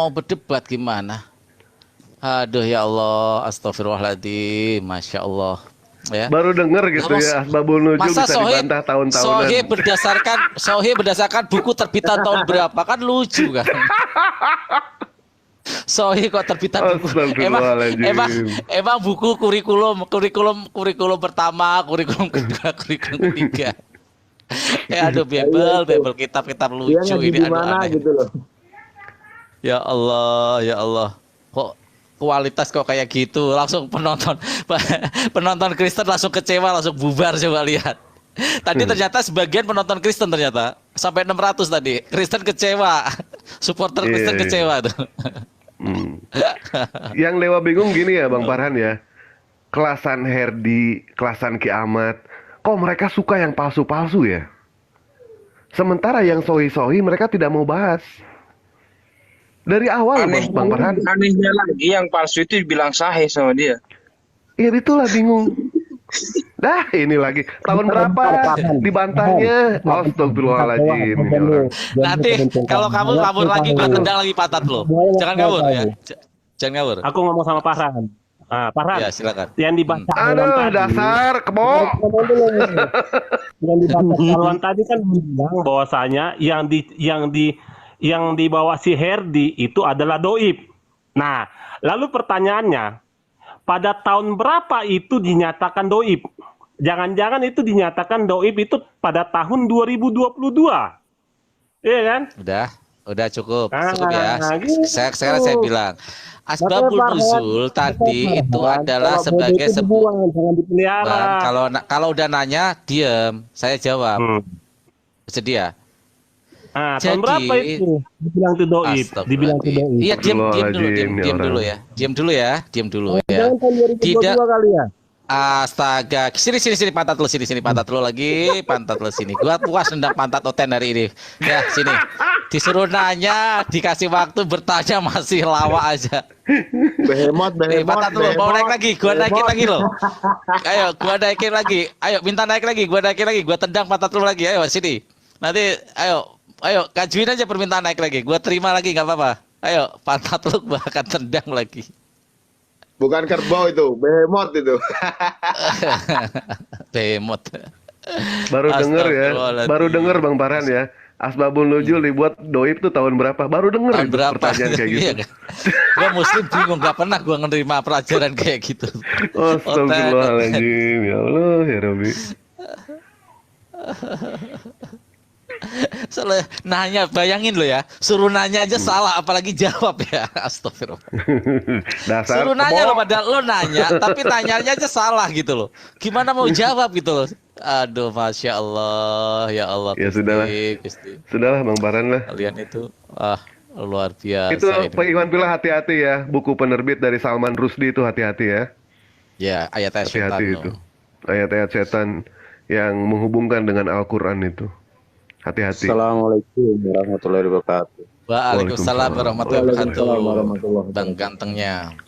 berdebat gimana? Aduh ya Allah, astagfirullahaladzim, Masya Allah. Ya. Baru dengar gitu ya asbabul nuzul bisa dibantah tahun-tahunan. Sohib berdasarkan buku terbitan tahun berapa, kan lucu kan? Sohib kok terbitan buku. Emang buku kurikulum pertama, kurikulum kedua, kurikulum ketiga. Aduh bebel kitab-kitab lucu ini aduh aneh. Gitu loh. Ya Allah. Kok kualitas kok kayak gitu, langsung penonton Kristen langsung kecewa, langsung bubar. Coba lihat tadi ternyata sebagian penonton Kristen ternyata sampai 600 tadi Kristen kecewa, supporter Kristen kecewa tuh. Yang Dewa bingung gini ya Bang Farhan ya, kelasan Herdi, kelasan Kiamat, kok mereka suka yang palsu-palsu ya, sementara yang sohi-sohi mereka tidak mau bahas. Dari awal Bang Farhan. Anehnya lagi yang palsu itu dibilang sahih sama dia. Iya itulah bingung. Dah, ini lagi. Tahun berapa dibantahnya? Astagfirullahaladzim. Ini orang. Nanti kalau kamu kabur lagi, gua tendang lagi pantat lo. Jangan kabur ya. Jangan kabur. Aku ngomong sama Farhan. Ah, Farhan. Ya, silakan. Yang dibaca Aduh, dasar kebo. yang dibaca Alwan tadi kan bilang bahwasanya yang dibawa si Herdi itu adalah doib. Nah, lalu pertanyaannya, pada tahun berapa itu dinyatakan doib? Jangan-jangan itu dinyatakan doib itu pada tahun 2022, iya kan? Udah cukup ya. Gitu. Sekarang saya bilang, asbabul nuzul tadi itu adalah sebagai sebuah. Jangan dipelihara. Bang, kalau udah nanya, diem. Saya jawab. Sedia. Tahun berapa itu? Dibilang itu doib. Iya, diam dulu ya. Jangan tahun 2022 kali ya. Astaga, sini pantat lo lagi, pantat lo sini. Gua puas nendang pantat Oten hari ini. Ya, sini. Disuruh nanya, dikasih waktu bertanya masih lawak aja. Behemoth. Pantat lo mau naik lagi, gua naikin lagi lo. Ayo, gua naikin lagi. Ayo, minta naik lagi, gua naikin lagi. Gua tendang pantat lo lagi. Ayo, sini. Nanti, ayo, kajuin aja permintaan naik lagi. Gua terima lagi, nggak apa-apa. Ayo, pantat lo gua akan tendang lagi. Bukan kerbau itu, behemoth itu. Behemoth. Baru denger Bang Farhan ya. Asbabul nuzul dibuat doib tuh tahun berapa? Baru denger itu pertanyaan kayak gitu. Gua muslim bingung, gak pernah gua menerima pelajaran kayak gitu. Astagfirullahaladzim, ya Allah, ya Rabbi. Soalnya nanya, bayangin lo ya, suruh nanya aja salah, apalagi jawab ya. Astagfirullah. Suruh nanya lo, padahal lo nanya, tapi tanyanya aja salah gitu loh. Gimana mau jawab gitu loh. Aduh, Masya Allah, ya Allah. Ya sudahlah Bang Farhan lah. Kalian itu, luar biasa. Itu Pak Iwan bilang hati-hati ya, buku penerbit dari Salman Rushdie itu hati-hati ya. Ya, ayat-ayat setan itu. Ayat-ayat setan yang menghubungkan dengan Al-Quran itu. Hati-hati. Assalamualaikum warahmatullahi wabarakatuh. Waalaikumsalam warahmatullahi wabarakatuh. Bang gantengnya.